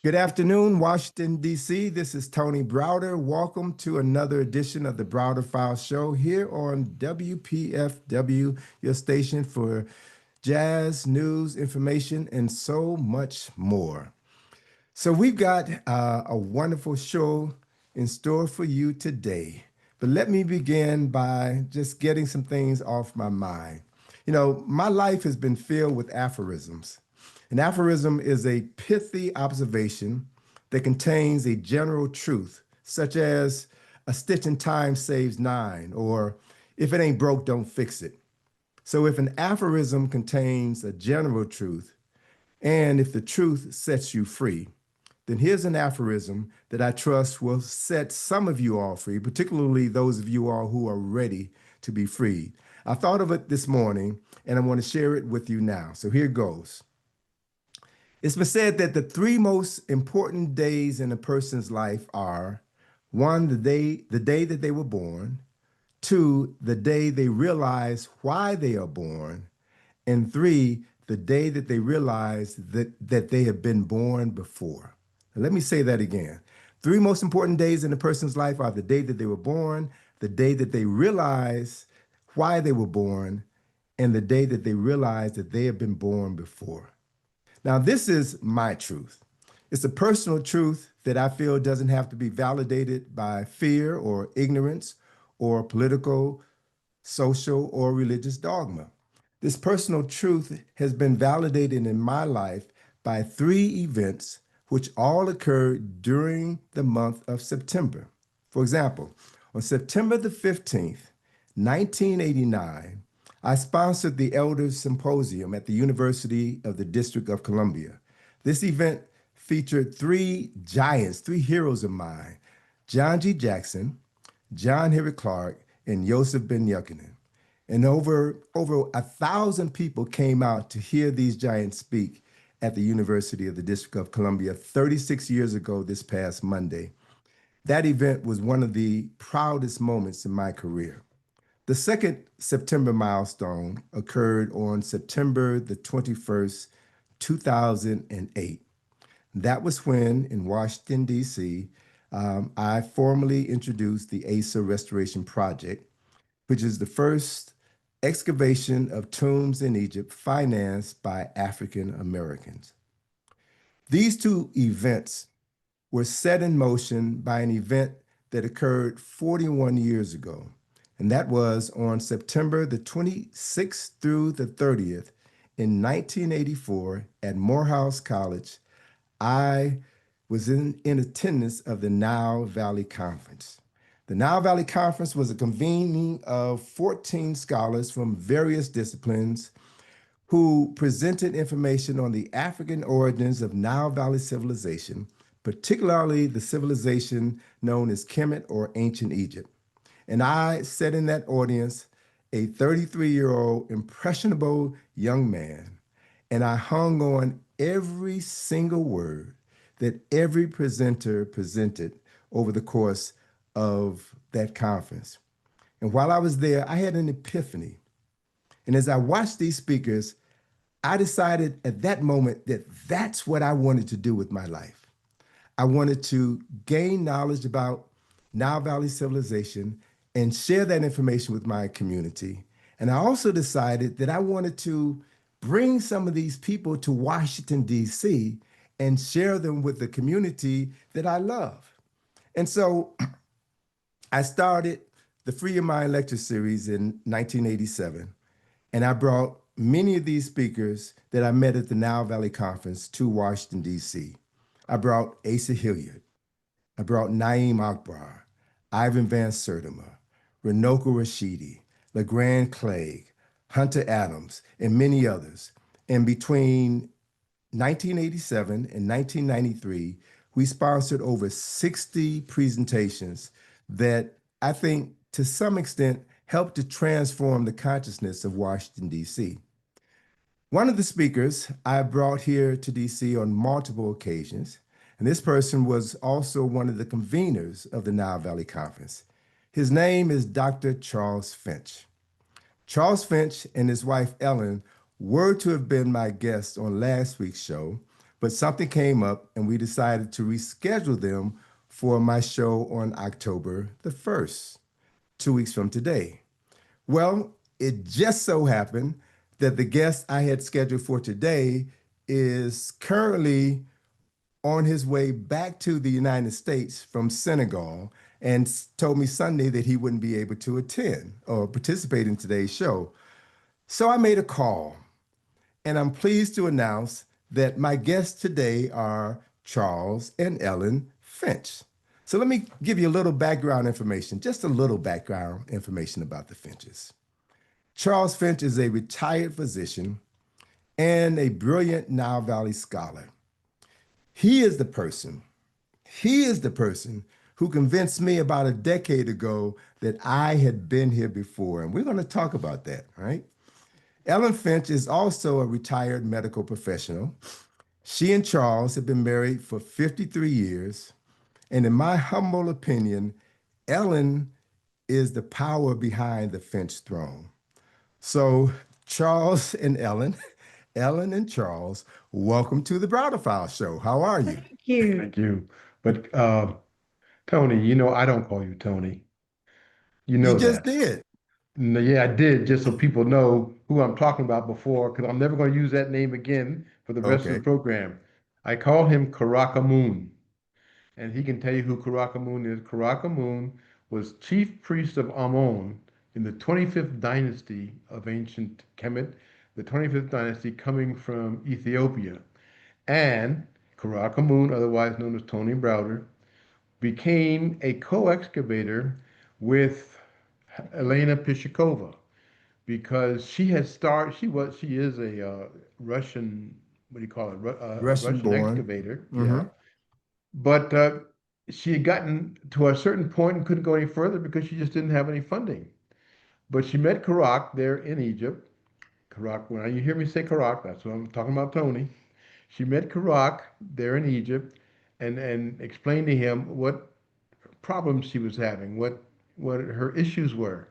Good afternoon, Washington, D.C. This is Tony Browder. Welcome to another edition of the Browder File Show here on WPFW, your station for jazz, news, information, and so much more. So we've got a wonderful show in store for you today. But let me begin by just getting some things off my mind. You know, my life has been filled with aphorisms. An aphorism is a pithy observation that contains a general truth, such as a stitch in time saves nine, or if it ain't broke, don't fix it. So if an aphorism contains a general truth, and if the truth sets you free, then here's an aphorism that I trust will set some of you all free, particularly those of you all who are ready to be freed. I thought of it this morning, and I want to share it with you now. So here goes. It's been said that the three most important days in a person's life are: one, the day that they were born; two, the day they realize why they are born; and three, the day that they realize that they have been born before. Now, let me say that again. Three most important days in a person's life are the day that they were born, the day that they realize why they were born, and the day that they realize that they have been born before. Now, this is my truth. It's a personal truth that I feel doesn't have to be validated by fear or ignorance or political, social, or religious dogma. This personal truth has been validated in my life by three events which all occurred during the month of September. For example, on September the 15th, 1989, I sponsored the Elders Symposium at the University of the District of Columbia. This event featured three giants, three heroes of mine: John G. Jackson, John Henry Clark, and Yosef Ben Yuccanan. And over 1,000 people came out to hear these giants speak at the University of the District of Columbia 36 years ago this past Monday. That event was one of the proudest moments in my career. The second September milestone occurred on September the 21st, 2008. That was when, in Washington, D.C., I formally introduced the Asa Restoration Project, which is the first excavation of tombs in Egypt financed by African Americans. These two events were set in motion by an event that occurred 41 years ago. And that was on September the 26th through the 30th in 1984 at Morehouse College. I was in attendance of the Nile Valley Conference. The Nile Valley Conference was a convening of 14 scholars from various disciplines who presented information on the African origins of Nile Valley Civilization, particularly the civilization known as Kemet or Ancient Egypt. And I sat in that audience, a 33-year-old impressionable young man, and I hung on every single word that every presenter presented over the course of that conference. And while I was there, I had an epiphany. And as I watched these speakers, I decided at that moment that that's what I wanted to do with my life. I wanted to gain knowledge about Nile Valley Civilization and share that information with my community. And I also decided that I wanted to bring some of these people to Washington, D.C. and share them with the community that I love. And so I started the Free Your Mind lecture series in 1987, and I brought many of these speakers that I met at the Nile Valley Conference to Washington, D.C. I brought Asa Hilliard. I brought Naeem Akbar, Ivan Van Sertima, Runoko Rashidi, LeGrand Clegg, Hunter Adams, and many others. And between 1987 and 1993, we sponsored over 60 presentations that I think to some extent helped to transform the consciousness of Washington, D.C. One of the speakers I brought here to D.C. on multiple occasions, and this person was also one of the conveners of the Nile Valley Conference. His name is Dr. Charles Finch. Charles Finch and his wife, Ellen, were to have been my guests on last week's show, but something came up and we decided to reschedule them for my show on October the 1st, 2 weeks from today. Well, it just so happened that the guest I had scheduled for today is currently on his way back to the United States from Senegal and told me Sunday that he wouldn't be able to attend or participate in today's show. So I made a call, and I'm pleased to announce that my guests today are Charles and Ellen Finch. So let me give you a little background information, just a little background information about the Finches. Charles Finch is a retired physician and a brilliant Nile Valley scholar. He is the person, he is the person who convinced me about a decade ago that I had been here before. And we're going to talk about that, right? Ellen Finch is also a retired medical professional. She and Charles have been married for 53 years. And in my humble opinion, Ellen is the power behind the Finch throne. So, Charles and Ellen, Ellen and Charles, welcome to the Browder File Show. How are you? Thank you. Thank you. But Tony, I don't call you Tony. You You know just that. did. No, yeah, I did, just so people know who I'm talking about before, because I'm never going to use that name again for the rest of the Okay. program. I call him Karakamoon, and he can tell you who Karakamoon is. Karakamoon was chief priest of Amun in the 25th dynasty of ancient Kemet, the 25th dynasty coming from Ethiopia. And Karakamoon, otherwise known as Tony Browder, became a co-excavator with Elena Pishikova because she is a Russian, what do you call it, a Russian Russian born. excavator, Hmm. yeah. But she had gotten to a certain point and couldn't go any further because she just didn't have any funding. But she met Karak there in Egypt. Karak, when you hear me say Karak, that's what I'm talking about, Tony. She met Karak there in Egypt and explained to him what problems she was having, what her issues were.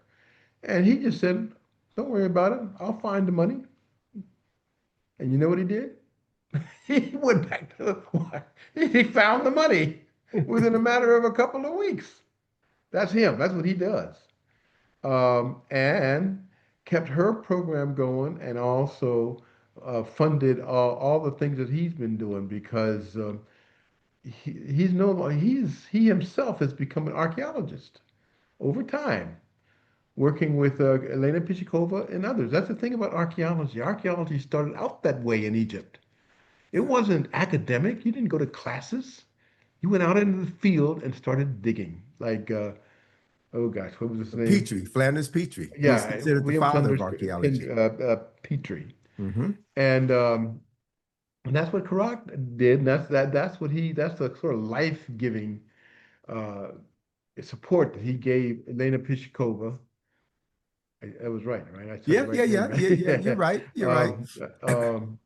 And he just said, "Don't worry about it. I'll find the money." And you know what he did? He went back to he found the money within a matter of a couple of weeks. That's him. That's what he does. And kept her program going and also funded all the things that he's been doing because he's no longer, he himself has become an archaeologist over time, working with Elena Pichikova and others. That's the thing about archaeology. Archaeology started out that way in Egypt. It wasn't academic. You didn't go to classes. You went out into the field and started digging. Like, oh gosh, what was his name? Petrie, Flanders Petrie. He's Yeah, considered the William father of Flinders archaeology. Petrie. Hmm. And and that's what Karak did. And that's the sort of life-giving uh, support that he gave Elena Pichikova. I was right, right? I said the Yeah, yeah, right name, yeah, yeah, yeah. You're right? right. You're right. um, um,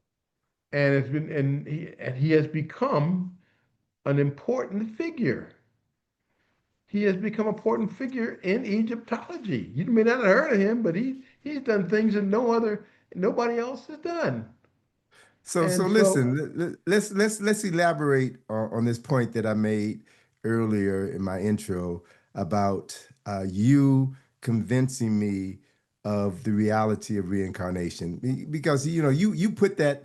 and it's been and he has become an important figure. He has become an important figure in Egyptology. You may not have heard of him, but he's done things that nobody else has done. So And so, listen, let's elaborate on this point that I made earlier in my intro about you convincing me of the reality of reincarnation. Because you put that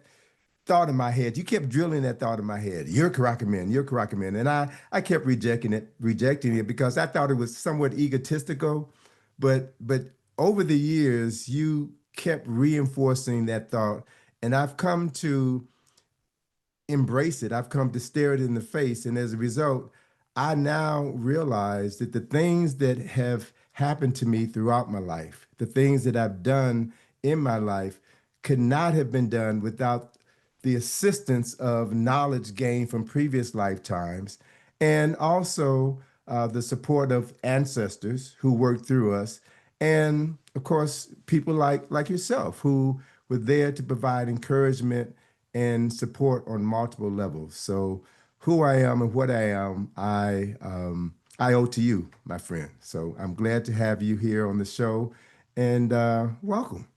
thought in my head. You kept drilling that thought in my head. You're Karakaman, you're Karakaman. And I kept rejecting it because I thought it was somewhat egotistical. But over the years, you kept reinforcing that thought. And I've come to embrace it. I've come to stare it in the face. And as a result, I now realize that the things that have happened to me throughout my life, the things that I've done in my life, could not have been done without the assistance of knowledge gained from previous lifetimes, and also the support of ancestors who worked through us, and of course, people like yourself who were there to provide encouragement and support on multiple levels. So, who I am and what I am, I owe to you, my friend. So I'm glad to have you here on the show, and welcome.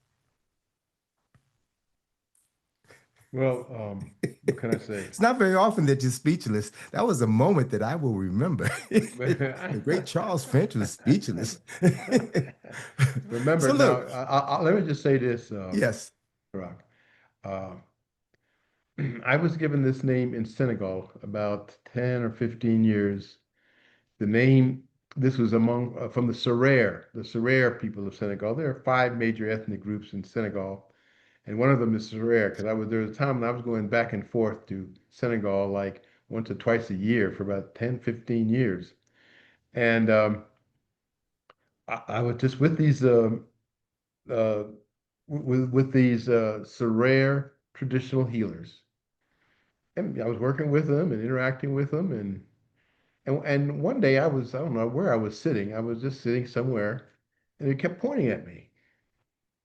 Well, what can I say? It's not very often that you're speechless. That was a moment that I will remember. The great Charles Finch was speechless. Remember So now, look, let me just say this, yes. Rock. Uh, I was given this name in Senegal about 10 or 15 years. The name, this was among from the Serer people of Senegal. There are five major ethnic groups in Senegal, and one of them is Serer. Because there was a time when I was going back and forth to Senegal like once or twice a year for about 10, 15 years. And I was just with these uh, with these Serer traditional healers, and I was working with them and interacting with them, and one day I don't know where I was sitting. I was just sitting somewhere, and they kept pointing at me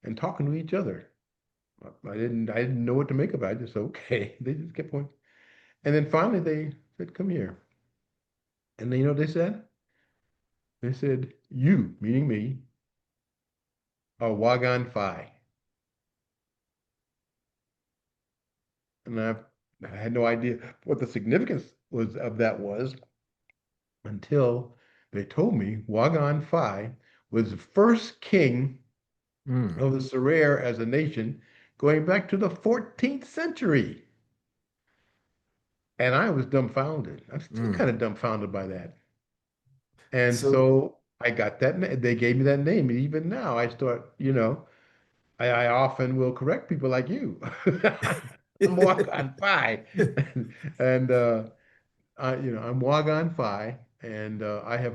and talking to each other. I didn't know what to make of it. I just okay. They just kept pointing, and then finally they said, "Come here." And then you know what they said? They said, "You," meaning me, are Wagan Phi. And I had no idea what the significance was of that was until they told me Wagan Phi was the first king Mm, of the Serer as a nation going back to the 14th century. And I was dumbfounded. I'm still mm. kind of dumbfounded by that. And So, so I got that. They gave me that name. And even now, I start, I often will correct people like you. I'm Wagan Phi. And I'm Wagan Phi. And I have,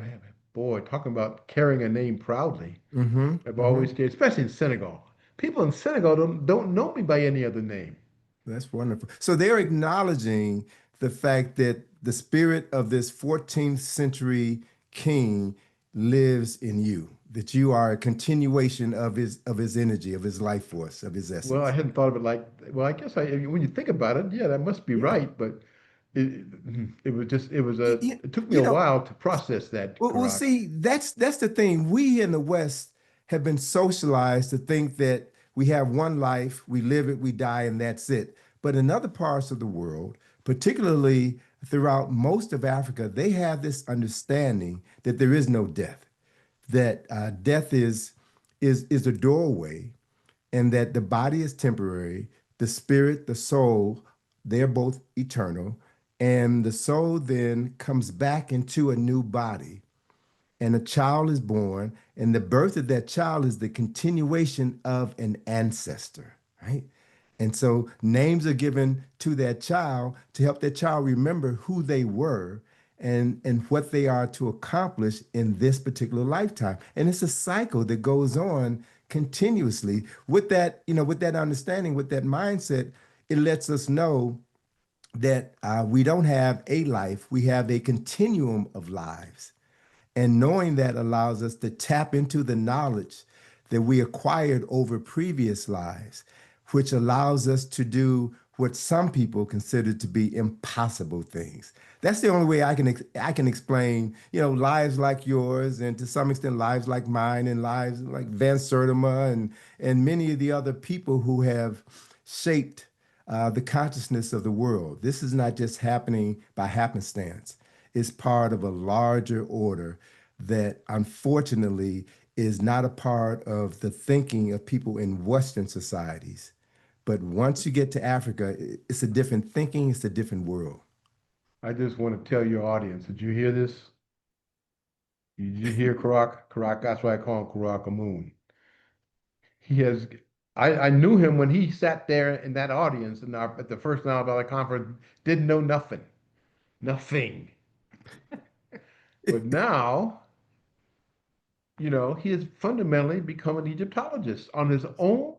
boy, talking about carrying a name proudly. hmm I've hmm always carried, especially in Senegal. People in Senegal don't know me by any other name. That's wonderful. So they're acknowledging the fact that the spirit of this 14th century king lives in you, that you are a continuation of his energy, of his life force, of his Well, I essence. hadn't thought of it like, well, I guess when you think about it, yeah, that must be Yeah. right. But it, You, it took me you a know, while to process that, well, Karak. see, that's the thing. We in the West have been socialized to think that we have one life, we live it, we die, and that's it. But in other parts of the world, particularly throughout most of Africa, they have this understanding that there is no death, that death is a doorway, and that the body is temporary, the spirit, the soul, they're both eternal, and the soul then comes back into a new body, and a child is born, and the birth of that child is the continuation of an ancestor, right? And so names are given to that child to help that child remember who they were and what they are to accomplish in this particular lifetime. And it's a cycle that goes on continuously. With that, with that understanding, with that mindset, it lets us know that we don't have a life, we have a continuum of lives. And knowing that allows us to tap into the knowledge that we acquired over previous lives, which allows us to do what some people consider to be impossible things. That's the only way I can explain, lives like yours, and to some extent lives like mine, and lives like Van Sertima and many of the other people who have shaped the consciousness of the world. This is not just happening by happenstance. It's part of a larger order that unfortunately is not a part of the thinking of people in Western societies. But once you get to Africa, it's a different thinking, it's a different world. I just want to tell your audience, did you hear this? Did you hear Karak? Karak, that's why I call him Karak Moon. He has, I knew him when he sat there in that audience at the first Nile Valley Conference, didn't know nothing, nothing. But now, he has fundamentally become an Egyptologist on his own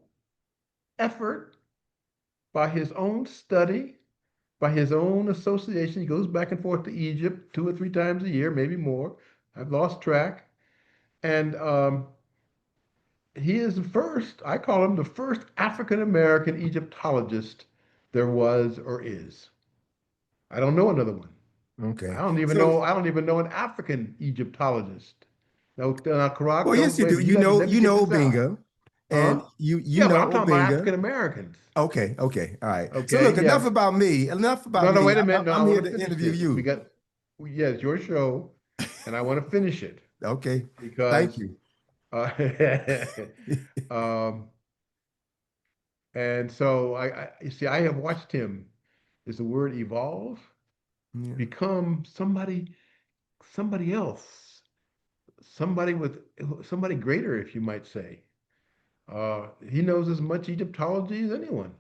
effort, by his own study, by his own association. He goes back and forth to Egypt 2 or 3 times a year, maybe more. I've lost track. And he is the first, I call him the first African American Egyptologist there was or is. I don't know another one. Okay. I don't even know an African Egyptologist. Now, Karak, Well, yes, don't you do. wait, you got to let me You get know this out. Binga. and Huh? you Yeah, but know I'm talking about Obenga. African Americans. Okay, okay, all right. So Okay, look, yeah. enough about me. Enough about No, no, me. wait a minute. No, I I'm here want to to finish interview this. you. Yeah, it's your show, and I want to finish it Okay, thank because, you. uh, um, and so you see, I have watched him. Is the word evolve, Yeah. become somebody else, somebody greater, if you might say. He knows as much Egyptology as anyone,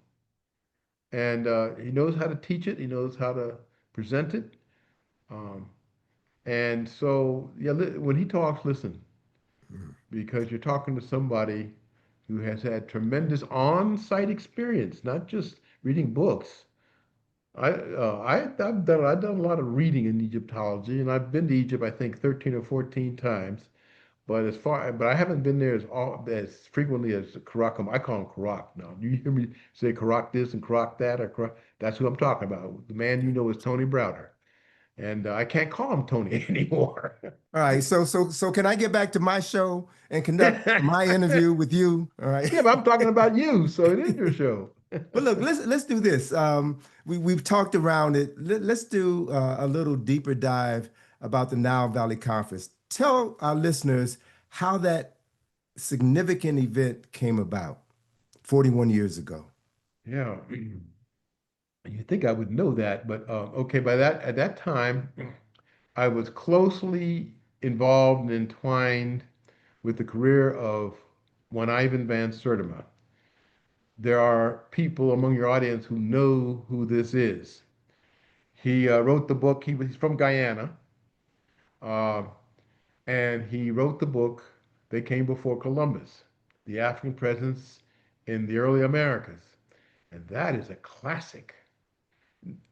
and he knows how to teach it. He knows how to present it. Um, and so, yeah, when he talks, listen, because you're talking to somebody who has had tremendous on-site experience, not just reading books. I've done a lot of reading in Egyptology, and I've been to Egypt, I think 13 or 14 times. But I haven't been there as frequently as Karak. I call him Karak now. You hear me say Karak this and Karak that, or Karak, that's who I'm talking about. The man you know is Tony Browder, and I can't call him Tony anymore. All right. So can I get back to my show and conduct my interview with you? All right. Yeah, but I'm talking about you, so it is your show. Well, look, let's do this. We've talked around it. Let's do a little deeper dive about the Nile Valley Conference. Tell our listeners how that significant event came about 41 years ago. Yeah, you think I would know that, but okay. By that at that time, I was closely involved and entwined with the career of one Ivan van Sertima. There are people among your audience who know who this is. He wrote the book. He's from Guyana, uh, and he wrote the book. They came before Columbus, the African presence in the early Americas, and that is a classic.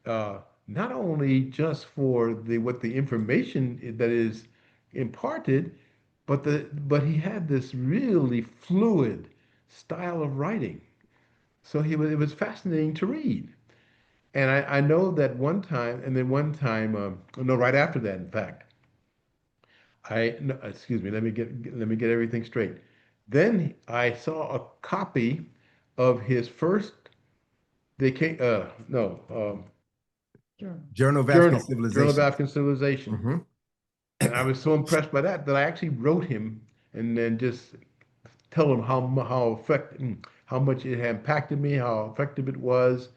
uh, Not only just for the what the information that is imparted, but he had this really fluid style of writing. So it was fascinating to read. And I know that one time, and then one time, no, right after that, in fact, no, excuse me, let me get everything straight. Then I saw a copy of his first, they came, no, Journal of African Journal of Civilization. African Civilization. Hmm. And I was so impressed by that that I actually wrote him and then just tell him how much it had impacted me, how effective it was,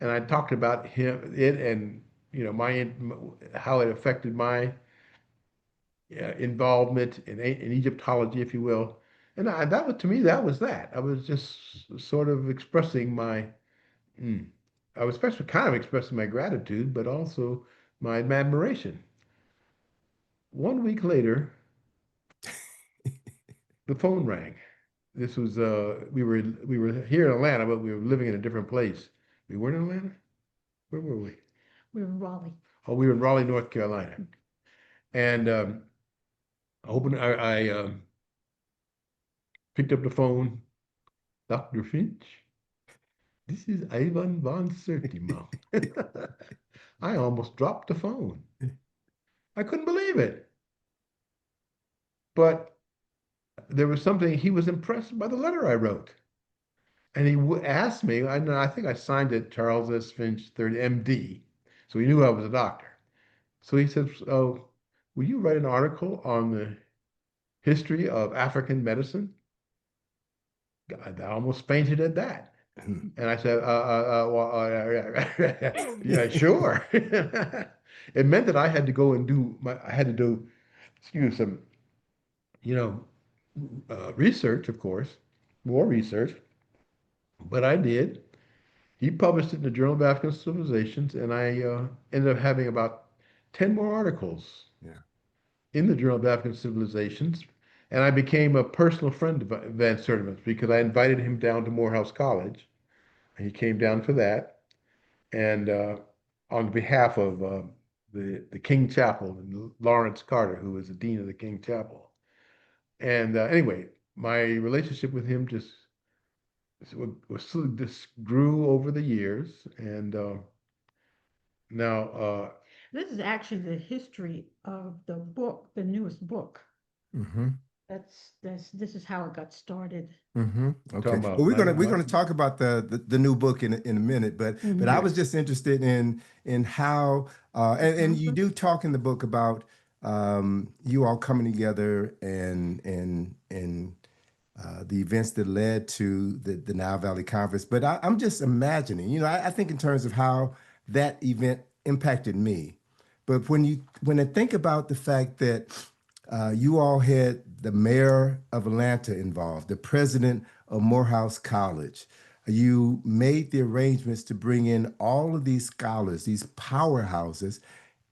and I talked about it, and my how it affected my involvement in Egyptology, if you will. And that was to me that was that. I was just sort of expressing my, mm, I was especially kind of expressing my gratitude, but also my admiration. 1 week later, the phone rang. This was we were here in Atlanta, but we were living in a different place. We weren't in Atlanta. Where were we? We were in Raleigh. Oh, we were in Raleigh, North Carolina. And I picked up the phone. Dr. Finch, this is Ivan von Sertima. I almost dropped the phone. I couldn't believe it. But there was something, he was impressed by the letter I wrote. And he asked me, I know, I think I signed it Charles S. Finch, 3rd MD. So he knew I was a doctor. So he said, "Oh, will you write an article on the history of African medicine?" I almost fainted at that. And I said, yeah, sure. It meant that I had to go and I had to do, excuse some, you know, research, of course, more research, but I did. He published it in the Journal of African Civilizations, and I ended up having about 10 more articles Yeah. in the Journal of African Civilizations. And I became a personal friend of Van Sertima's because I invited him down to Morehouse College. And he came down for that. And on behalf of the King Chapel and Lawrence Carter, who was the dean of the King Chapel. And anyway, my relationship with him just grew over the years. And now, This is actually the history of the book, the newest book. Hmm. This is how it got started. Okay. Talking Well, about we're gonna Nile. talk about the new book in a minute, but I Hmm. Okay. was just interested in how The and you do conference. talk in the book about you all coming together and the events that led to the Nile Valley Conference. But I'm just imagining, I think in terms of how that event impacted me. But when I think about the fact that you all had the mayor of Atlanta involved, the president of Morehouse College, you made the arrangements to bring in all of these scholars, these powerhouses,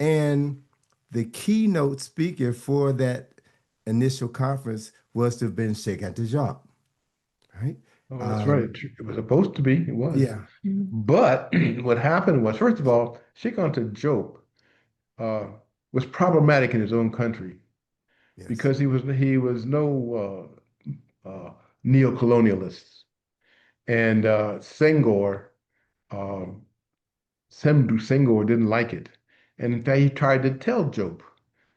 and the keynote speaker for that initial conference was to have been Sheikh Anta Diop, right? Oh, that's right. Um, It was supposed to be. It was. yeah, Mhm. But what happened was, first of all, Sheikh Anta Diop uh, was problematic in his own country yes. because he was no neo-colonialist, and um, Semdu Senghor didn't like it, and in fact, he tried to tell Diop,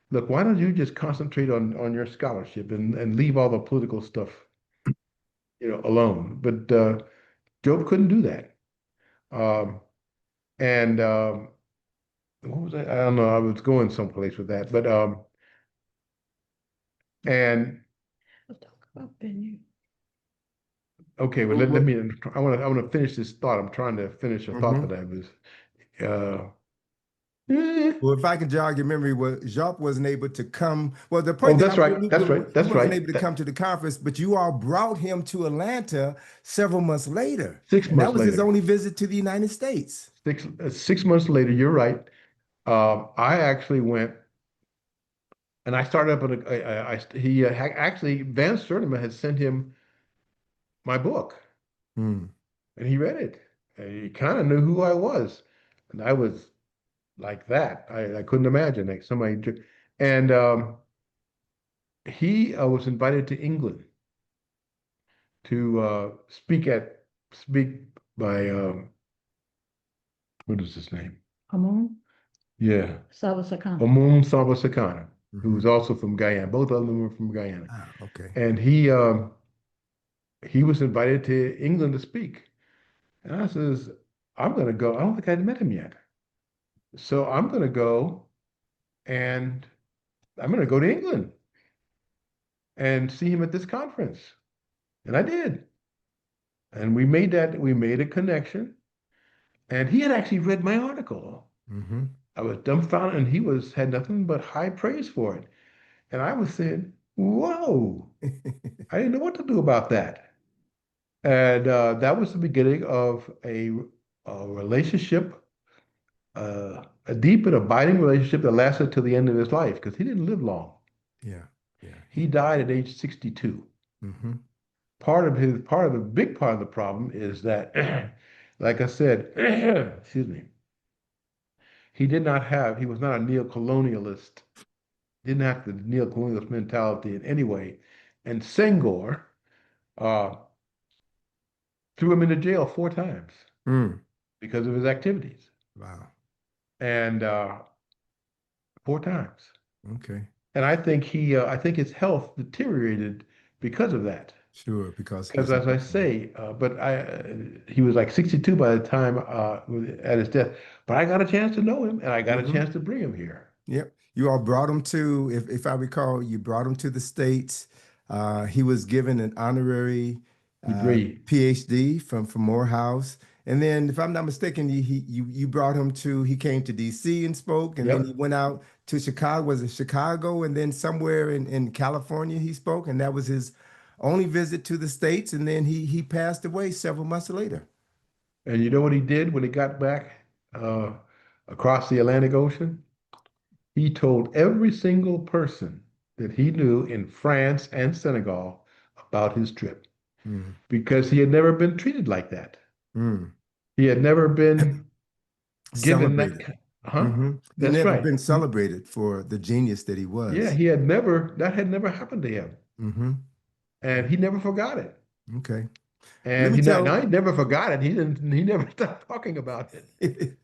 "Look, why don't you just concentrate on your scholarship and leave all the political stuff, alone?" But Diop couldn't do that. Um, and what was I? I don't know. I was going someplace with that, but and We'll talk about venue. okay, well let me. I want to finish this thought. I'm trying to finish a thought Mhm. that I was. Uh, eh. Well, if I can jog your memory, well, Jacques wasn't able to come. Well, the Oh, point that I that's want to right. make, That's right. he That's wasn't right. able to come to the conference, but you all brought him to Atlanta several months later. Six And that months was his later. only visit to the United States. 6 months later. You're right. I actually went and I started up. He actually Van Sertima had sent him my book, Hmm. and he read it. And he kind of knew who I was, and I was like that. I couldn't imagine like and he was invited to England to speak by what is his name? Amun Yeah, Savasakana. Omum Sambasakana, who Hmm. was also from Guyana. Both of them were from Guyana, Ah, okay. and he was invited to England to speak. And I says, I'm going to go. I don't think I'd met him yet, so I'm going to go and I'm going to go to England and see him at this conference. And I did. And we made a connection. And he had actually read my article. Hmm. I was dumbfounded, and had nothing but high praise for it. And I was saying, whoa, I didn't know what to do about that. And that was the beginning of a relationship, a deep and abiding relationship that lasted till the end of his life because he didn't live long. Yeah, yeah. He died at age 62. Hmm. Part of the big part of the problem is that, like I said, excuse me, he was not a neo-colonialist, didn't have the neo-colonialist mentality in any way. And Senghor uh, threw him into jail 4 times Mm. because of his activities, Wow. and 4 times. Okay. And I think his health deteriorated because of that. Sure, because he Because was as I involved. say, he was like 62 by the time at his death. But I got a chance to know him, and I got a Hmm. chance to bring him here. Yep. You all brought him to, if I recall, you brought him to the States. He was given an honorary Degree. PhD from Morehouse. And then, if I'm not mistaken, you brought him to, he came to DC and spoke, and then he Yep. went out to Chicago. Was it Chicago? And then somewhere in California he spoke, and that was his only visit to the States. And then he passed away several months later. And you know what he did when he got back uh, across the Atlantic Ocean? He told every single person that he knew in France and Senegal about his trip Mm, because he had never been treated like that. mm. He had never been given that, Celebrated. huh? Hmm. He That's never right. been celebrated for the genius that he Yeah, was. that had never happened to him. Hmm. And he never forgot it. Okay. Let And me he tell. now he never forgot it. He never stopped talking about it.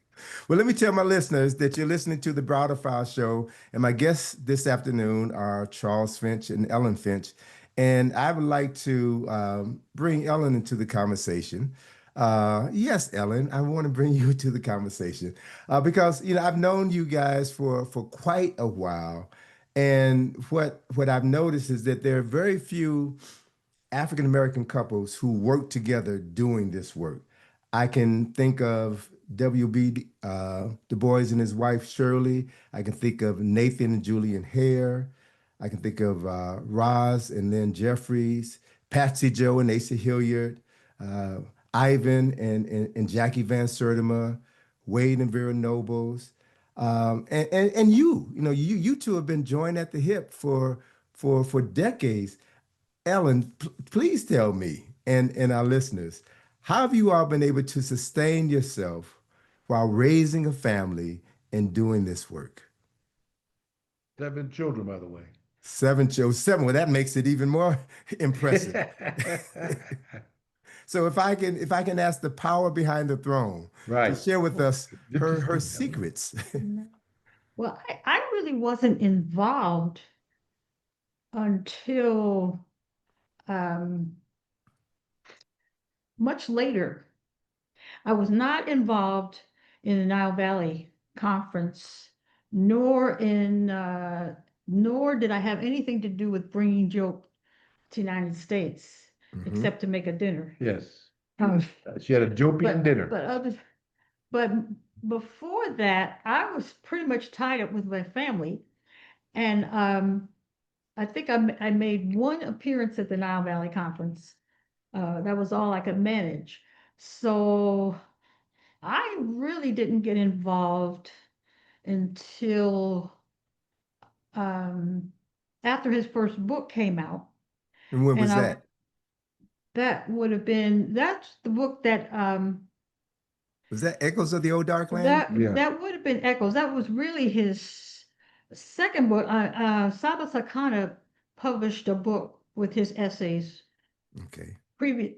Well, let me tell my listeners that you're listening to the Browder File Show, and my guests this afternoon are Charles Finch and Ellen Finch. And I would like to bring Ellen into the conversation. Yes, Ellen, I want to bring you into the conversation because I've known you guys for quite a while, and what I've noticed is that there are very few African American couples who work together doing this work. I can think of W.B. Du Bois and his wife Shirley. I can think of Nathan and Julian Hare. I can think of Roz and Lynn Jeffries, Patsy Joe and Asa Hilliard, uh, Ivan and Jackie Van Sertima, Wade and Vera Nobles, and you two have been joined at the hip for decades. Ellen, please tell me and our listeners, how have you all been able to sustain yourself while raising a family and doing this work? 7 children, by the way. Seven children, seven. Well, that makes it even more impressive. So if I can ask the power behind the throne to Right. share with us Good to her see you, Ellen. secrets. No. Well, I really wasn't involved until um, much later. I was not involved in the Nile Valley Conference, nor did I have anything to do with bringing Joe to the United States, Mhm. except to make a dinner. Yes. Um, She had a Jopian dinner. but before that, I was pretty much tied up with my family, and I think I made one appearance at the Nile Valley Conference. That was all I could manage. So I really didn't get involved until um, after his first book came out, And when and was that? that's the book that Was that Echoes of the Old Dark Land? Yeah. that would have been Echoes. That was really his second book. Saba Sakana published a book with his essays Okay.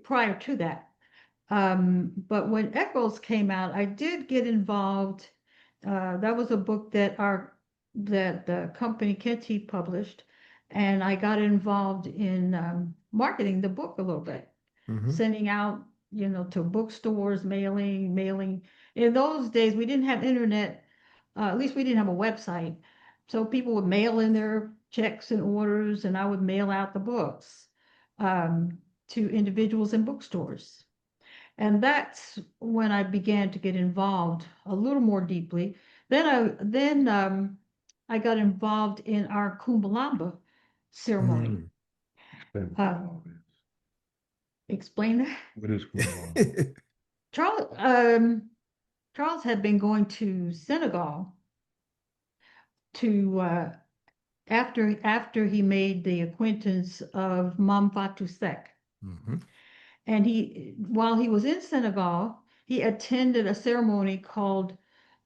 prior to that. But when Echoes came out, I did get involved. That was a book that the company Kenty published, and I got involved in marketing the book a little bit, Hmm. sending out, to bookstores, mailing. In those days, we didn't have internet. At least we didn't have a website, so people would mail in their checks and orders, and I would mail out the books to individuals in bookstores. And that's when I began to get involved a little more deeply. Then I got involved in our Kumbalamba ceremony. Mm. Uh, Explain that. What is Kumbala? Charles Charles had been going to Senegal to after he made the acquaintance of Mam Fatou Sek. Hmm. And while he was in Senegal, he attended a ceremony called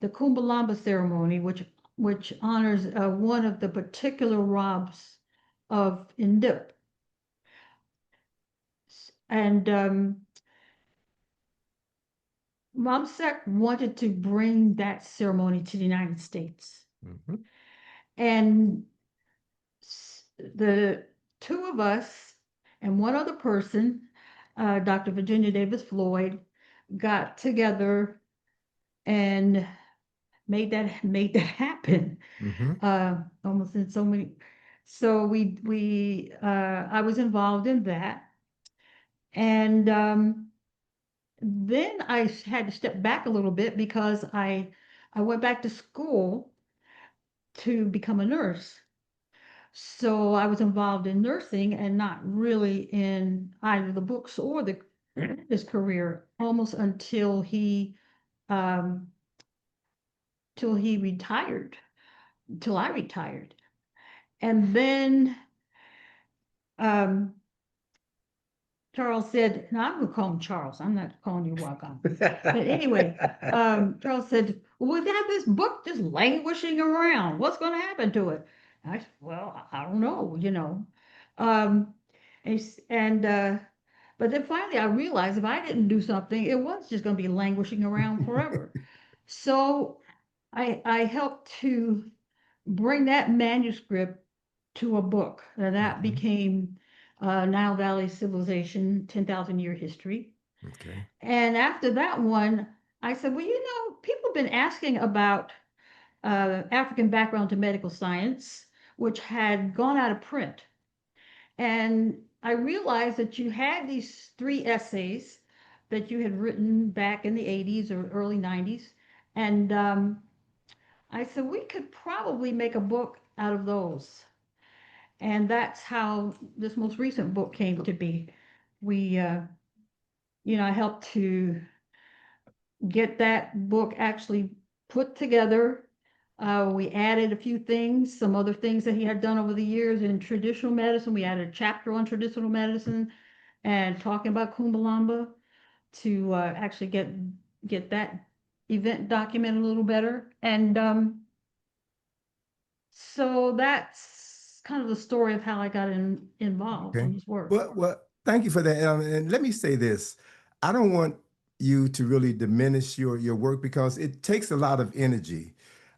the Kumbalamba ceremony, which honors one of the particular Rabs of Indip. And Momsek wanted to bring that ceremony to the United States. Hmm. And the two of us and one other person, Dr. Virginia Davis Floyd, got together and made that happen. Hmm. Almost in so many. So we I was involved in that, and then I had to step back a little bit because I went back to school to become a nurse. So I was involved in nursing and not really in either the books or his career almost um, till he retired, till I retired. And then um, Charles said, "No, I'm going to call him Charles. I'm not calling you Wacom." But anyway, Charles said, "Well, we have this book just languishing around. What's going to happen to it?" I said, "Well, I don't know. Um, and but then finally I realized if I didn't do something, it was just going to be languishing around forever. So I helped to bring that manuscript to a book, and that Mhm. became Nile Valley Civilization, 10,000 Year History. Okay. And after that one, I said, well, people have been asking about African background to medical science, which had gone out of print. And I realized that you had these three essays that you had written back in the 80s or early 90s. And I said, we could probably make a book out of those. And that's how this most recent book came to be. We, I helped to get that book actually put together. We added a few things, some other things that he had done over the years in traditional medicine. We added a chapter on traditional medicine and talking about Kumbhalamba to actually get that event documented a little better. And so that's kind of the story of how I got involved Okay. on this work. Well, thank you for that. And let me say this. I don't want you to really diminish your work because it takes a lot of energy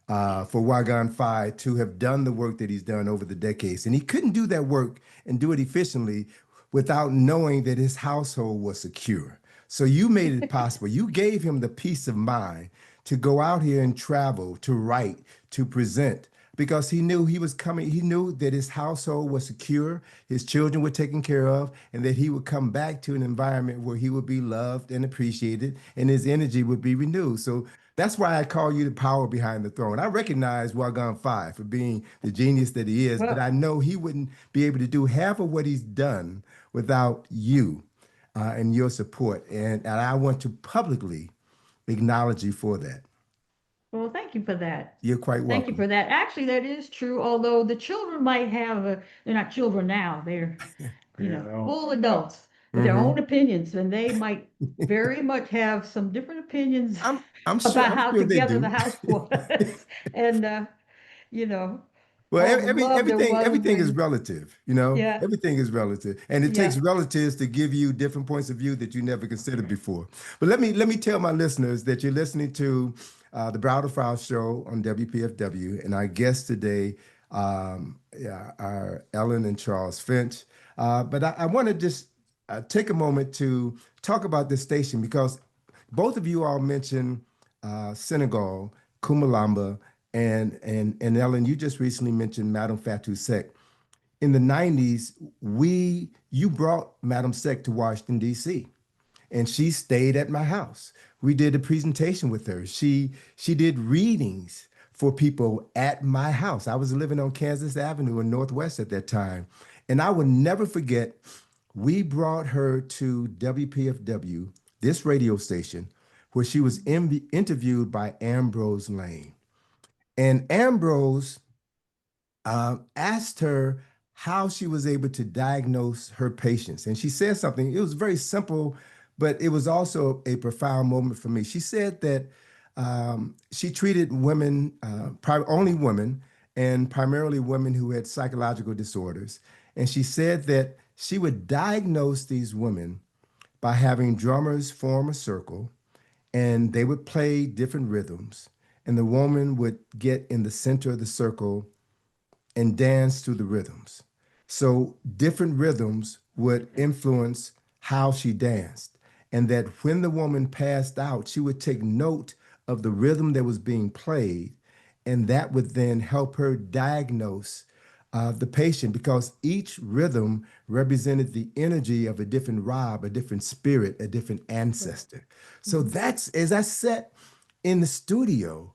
for Wagon Phi to have done the work that he's done over the decades. And he couldn't do that work and do it efficiently without knowing that his household was secure. So you made it possible. You gave him the peace of mind to go out here and travel, to write, to present, because he knew he was coming. He knew that his household was secure, his children were taken care of, and that he would come back to an environment where he would be loved and appreciated, and his energy would be renewed. So that's why I call you the power behind the throne. I recognize Wagon Five for being the genius that he is, but Well, I know he wouldn't be able to do half of what he's done without you and your support. And I want to publicly acknowledge you for that. well, thank you for that. You're quite Thank you welcome. for that. Actually, that is true, although the children might have, they're not children now, they're, Yeah, no. full adults with their Hmm. own opinions, and they might very much have some different opinions about I'm how sure they together the do. house was. And, you know, Well, all the love there was everything is when, relative, you know. yeah, Everything is relative, and it takes yeah. relatives to give you different points of view that you never considered before. But let me tell my listeners that you're listening to the Browder File Show on WPFW, and our guests today yeah, are Ellen and Charles Finch. But I want to just take a moment to talk about this station because both of you all mentioned Senegal, Kumalamba, and Ellen, you just recently mentioned Madame Fatou Sek. In the 90s, you brought Madame Sek to Washington, D.C., and she stayed at my house. We did a presentation with her. She did readings for people at my house. I was living on Kansas Avenue in Northwest at that time. And I will never forget, we brought her to WPFW, this radio station, where she was interviewed by Ambrose Lane. And Ambrose asked her how she was able to diagnose her patients. And she said something, it was very simple, but it was also a profound moment for me. She said that she treated women, only women, and primarily women who had psychological disorders. And she said that she would diagnose these women by having drummers form a circle and they would play different rhythms. And the woman would get in the center of the circle and dance to the rhythms. So different rhythms would influence how she danced. And that when the woman passed out, she would take note of the rhythm that was being played, and that would then help her diagnose the patient because each rhythm represented the energy of a different Rob, a different spirit, a different Right. ancestor. So Mhm. that's as I sat in the studio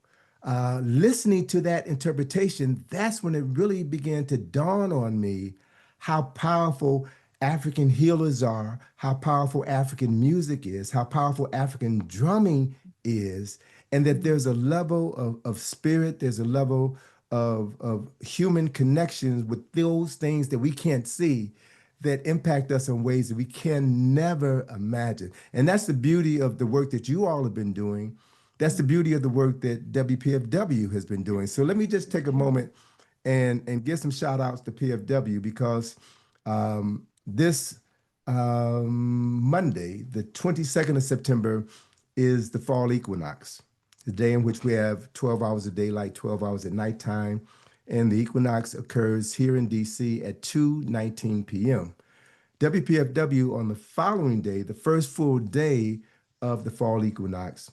listening to that interpretation, that's when it really began to dawn on me how powerful African healers are, how powerful African music is, how powerful African drumming is, and that Mhm. there's a level of spirit, there's a level of human connections with those things that we can't see that impact us in ways that we can never imagine. And that's the beauty of the work that you all have been doing. That's the beauty of the work that WPFW has been doing. So let me just take a Okay. moment and give some shout outs to PFW because this Monday, the 22nd of September, is the fall equinox. the day in which we have 12 hours of daylight, 12 hours at nighttime. And the equinox occurs here in DC at 2:19 p.m. WPFW on the following day, the first full day of the fall equinox,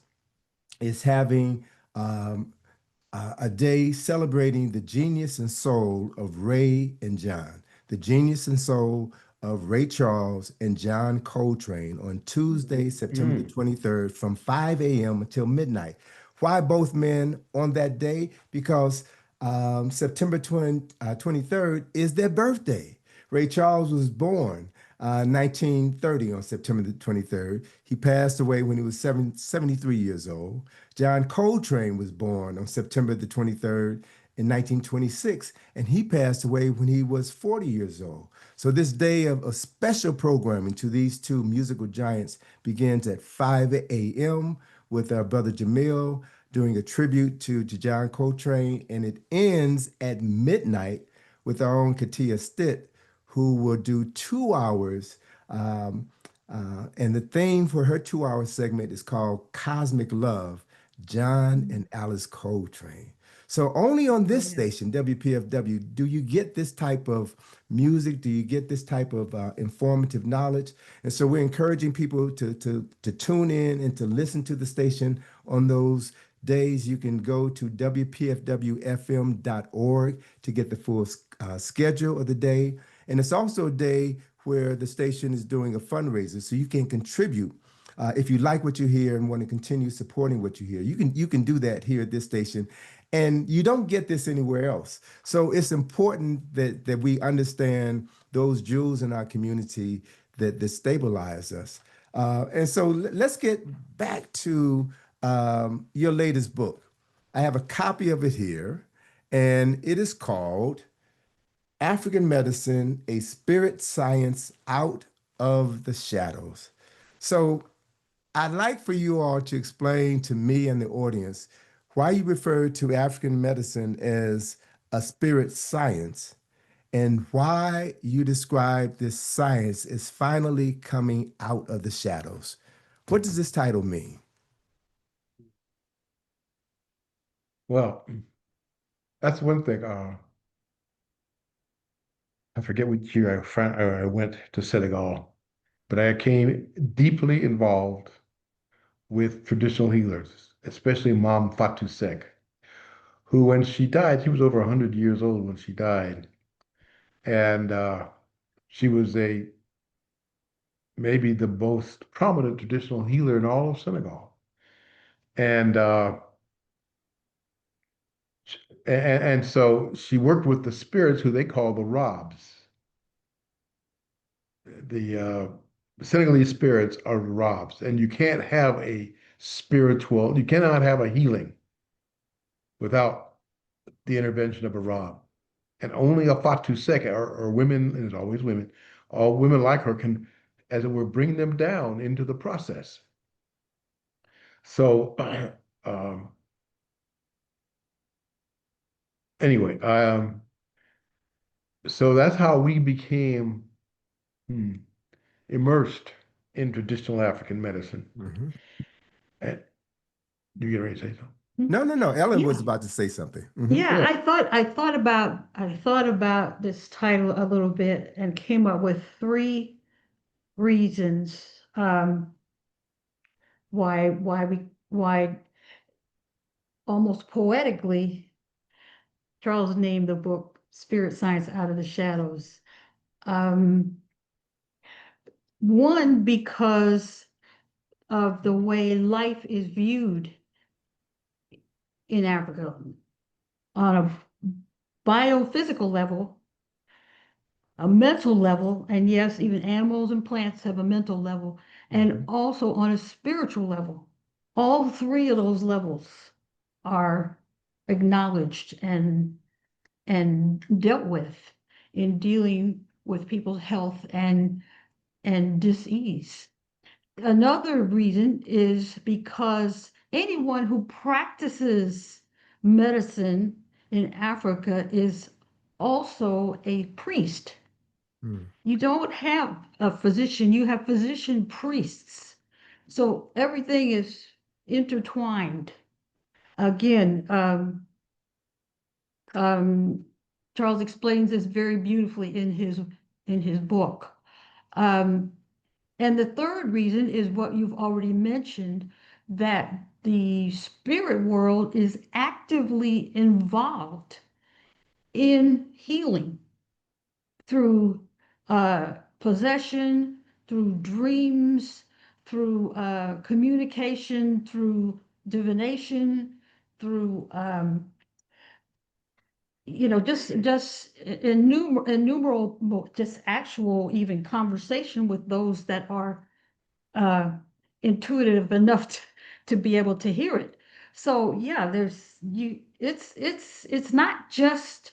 is having a day celebrating the genius and soul of Ray and John, the genius and soul of Ray Charles and John Coltrane on Tuesday, September the 23rd from 5 a.m. until midnight. Why both men on that day? Because September 23rd is their birthday. Ray Charles was born 1930 on September the 23rd. He passed away when he was 73 years old. John Coltrane was born on September the 23rd in 1926, and he passed away when he was 40 years old. So this day of special programming to these two musical giants begins at 5 a.m. with our brother Jamil doing a tribute to John Coltrane, and it ends at midnight with our own Katia Stitt, who will do 2 hours. And the theme for her 2 hour segment is called Cosmic Love, John and Alice Coltrane. So only on this station, WPFW, do you get this type of music? Do you get this type of informative knowledge? And so we're encouraging people to tune in and to listen to the station on those days. You can go to WPFWFM.org to get the full schedule of the day. And it's also a day where the station is doing a fundraiser, so you can contribute. If you like what you hear and want to continue supporting what you hear, you can do that here at this station. And you don't get this anywhere else. So it's important that we understand those jewels in our community that stabilize us. And so let's get back to your latest book. I have a copy of it here, and it is called African Medicine, a Spirit Science Out of the Shadows. So I'd like for you all to explain to me and the audience why you refer to African medicine as a spirit science and why you describe this science as finally coming out of the shadows. What does this title mean? Well, that's one thing. I forget which year I went to Senegal, but I came deeply involved with traditional healers, especially Mom Fatou Sek, who, when she died, she was over 100 years old when she died. And she was maybe the most prominent traditional healer in all of Senegal. And so she worked with the spirits who they call the Robs. The Senegalese spirits are Robs, and you can't have you cannot have a healing without the intervention of a Rob. And only a Fatu Sek or women, and it's always women, all women like her can, as it were, bring them down into the process. So anyway, so that's how we became immersed in traditional African medicine. Mm-hmm. And you get ready to say something? No. Ellen Yeah. was about to say something. Mm-hmm. Yeah, Yeah. I thought about this title a little bit and came up with 3 reasons why almost poetically Charles named the book Spirit Science Out of the Shadows. One, because of the way life is viewed in Africa on a biophysical level, a mental level, and yes, even animals and plants have a mental level, and also on a spiritual level. All 3 of those levels are acknowledged and dealt with in dealing with people's health and dis-ease. Another reason is because anyone who practices medicine in Africa is also a priest. You don't have a physician, you have physician priests. So everything is intertwined. Again, Charles explains this very beautifully in his book. Um, and the third reason is what you've already mentioned, that the spirit world is actively involved in healing through possession, through dreams, through communication, through divination, through just innumerable, just actual even conversation with those that are uh, intuitive enough to be able to hear it. So yeah, it's not just,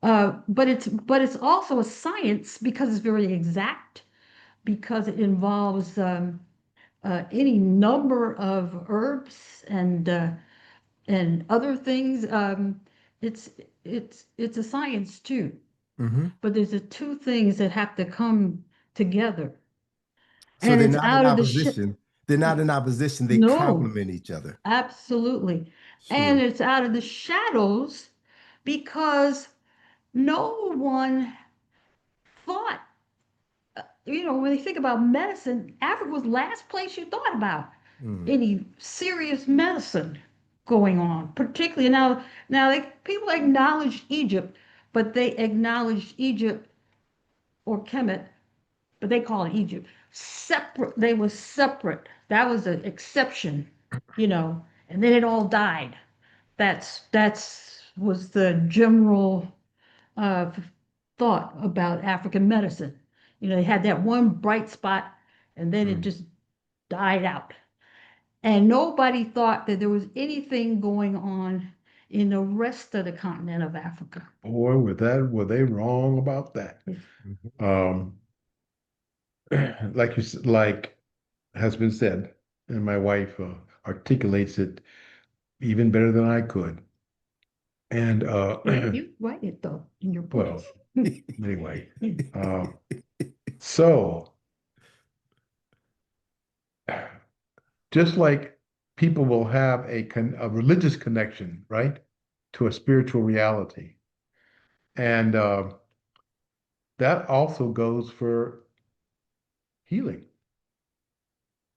but it's also a science because it's very exact, because it involves any number of herbs and other things. It's it's a science too, Hmm. but there's the two things that have to come together, So and they're it's not in out of the opposition. They're not in opposition. They no, complement each other. absolutely. And Sure. it's out of the shadows because no one thought, when you think about medicine, Africa was the last place you thought about Mm. any serious medicine going on, particularly people acknowledged Egypt, but they acknowledged Egypt or Kemet, but they call it Egypt separate. They were separate. That was an exception, and then it all died. That's was the general uh, thought about African medicine. They had that one bright spot, and then it Mm. just died out. And nobody thought that there was anything going on in the rest of the continent of Africa. Boy, were they wrong about that. Mhm. Um, like has been said, and my wife articulates it even better than I could. And You write it though in your book. well, anyway, uh, so just like people will have a religious connection, right, to a spiritual reality, and that also goes for healing.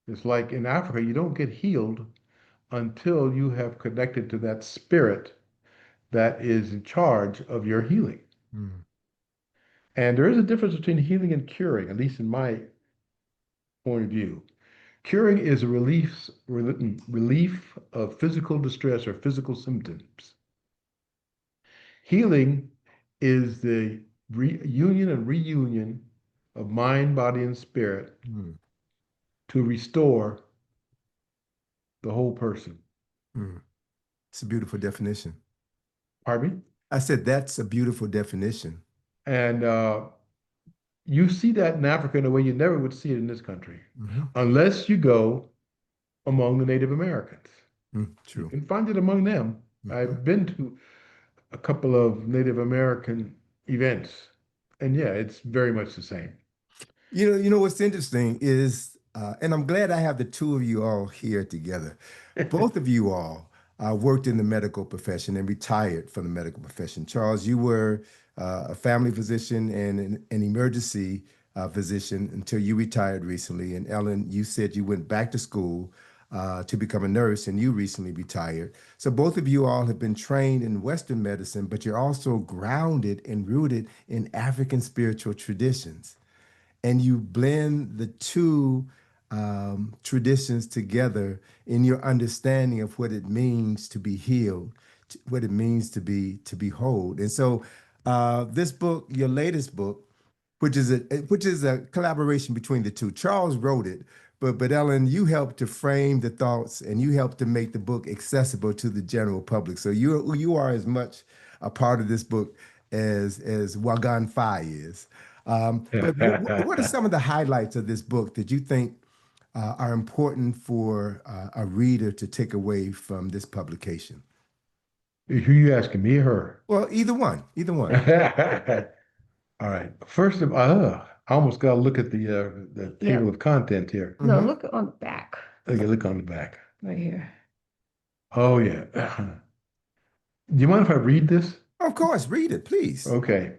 It's like in Africa, you don't get healed until you have connected to that spirit that is in charge of your healing. Mm. And there is a difference between healing and curing, at least in my point of view. Curing is a relief of physical distress or physical symptoms. Healing is the union and reunion of mind, body, and spirit Mm. to restore the whole person. Mm. It's a beautiful definition. Pardon me? I said that's a beautiful definition. And you see that in Africa in a way you never would see it in this country, Hmm. unless you go among the Native Americans. Mm. You True. can find it among them. Hmm. I've been to a couple of Native American events, and yeah, it's very much the same. You know what's interesting is, and I'm glad I have the two of you all here together. Both of you all worked in the medical profession and retired from the medical profession. Charles, you were a family physician and an emergency physician until you retired recently. And Ellen, you said you went back to school to become a nurse and you recently retired. So both of you all have been trained in Western medicine, but you're also grounded and rooted in African spiritual traditions, and you blend the two traditions together in your understanding of what it means to be healed, what it means to be whole. And so, this book, your latest book, which is a collaboration between the two. Charles wrote it, but Ellen, you helped to frame the thoughts and you helped to make the book accessible to the general public. So you are as much a part of this book as Wagan Fai is. But what are some of the highlights of this book that you think are important for a reader to take away from this publication? Who you asking, me or Well, either one, either one. her? All right. First of all, I almost got to look at the Yeah. table of content here. No, Hmm. look on the back Okay, look on the back. right here. Oh, yeah. Do you mind if I read this? Of course, read it, please. Okay.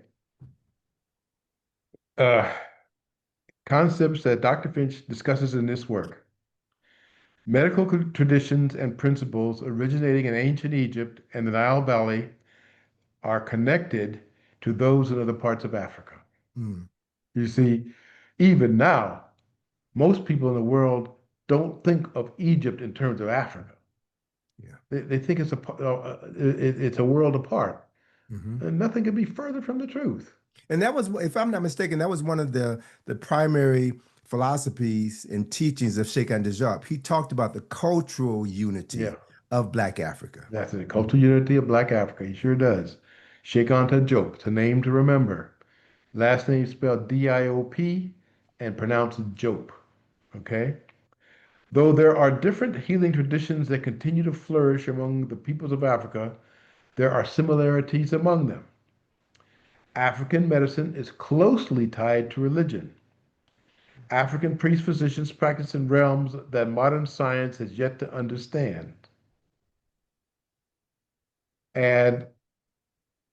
Uh, Concepts that Dr. Finch discusses in this work. Medical traditions and principles originating in ancient Egypt and the Nile Valley are connected to those in other parts of Africa. Mm, You see, even now, most people in the world don't think of Egypt in terms of Africa. yeah. They think it's a world apart. Hmm. And nothing could be further from the truth. And that was, if I'm not mistaken, that was one of the primary philosophies and teachings of Sheikh Anta Diop. He talked about the cultural Yeah, unity of Black Africa. that's it. Mhm. Cultural unity of Black Africa. He sure does. Sheikh Anta Diop, it's a name to remember. Last name spelled Diop and pronounced Jope. Okay? Though there are different healing traditions that continue to flourish among the peoples of Africa, there are similarities among them. African medicine is closely tied to religion. African priest physicians practice in realms that modern science has yet to understand. And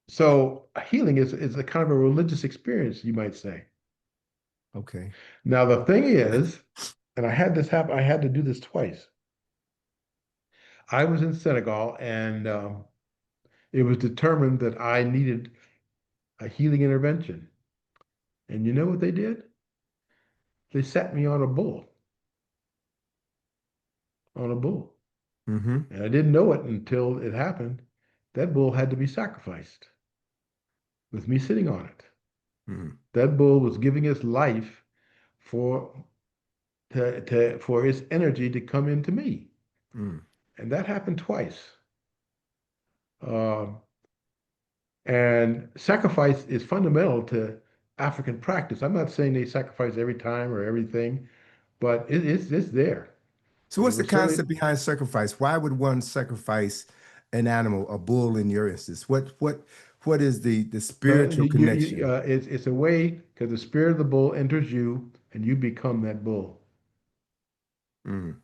so healing is a kind of a religious experience, you might say. Okay. Now, the thing is, and I had this happen, I had to do this twice. I was in Senegal and it was determined that I needed a healing intervention. And you know what they did? They sat me on a bull, on a bull. Hmm. And I didn't know it until it happened. That bull had to be sacrificed with me sitting on it. Hmm. That bull was giving its life for for its energy to come into me. Mm. And that happened twice. Um, and sacrifice is fundamental to African practice. I'm not saying they sacrifice every time or everything, but it's there. So And it what's the was certainly concept behind sacrifice? Why would one sacrifice an animal, a bull in your instance? What is the spiritual connection? it's a way because the spirit of the bull enters you and you become that bull, Mm.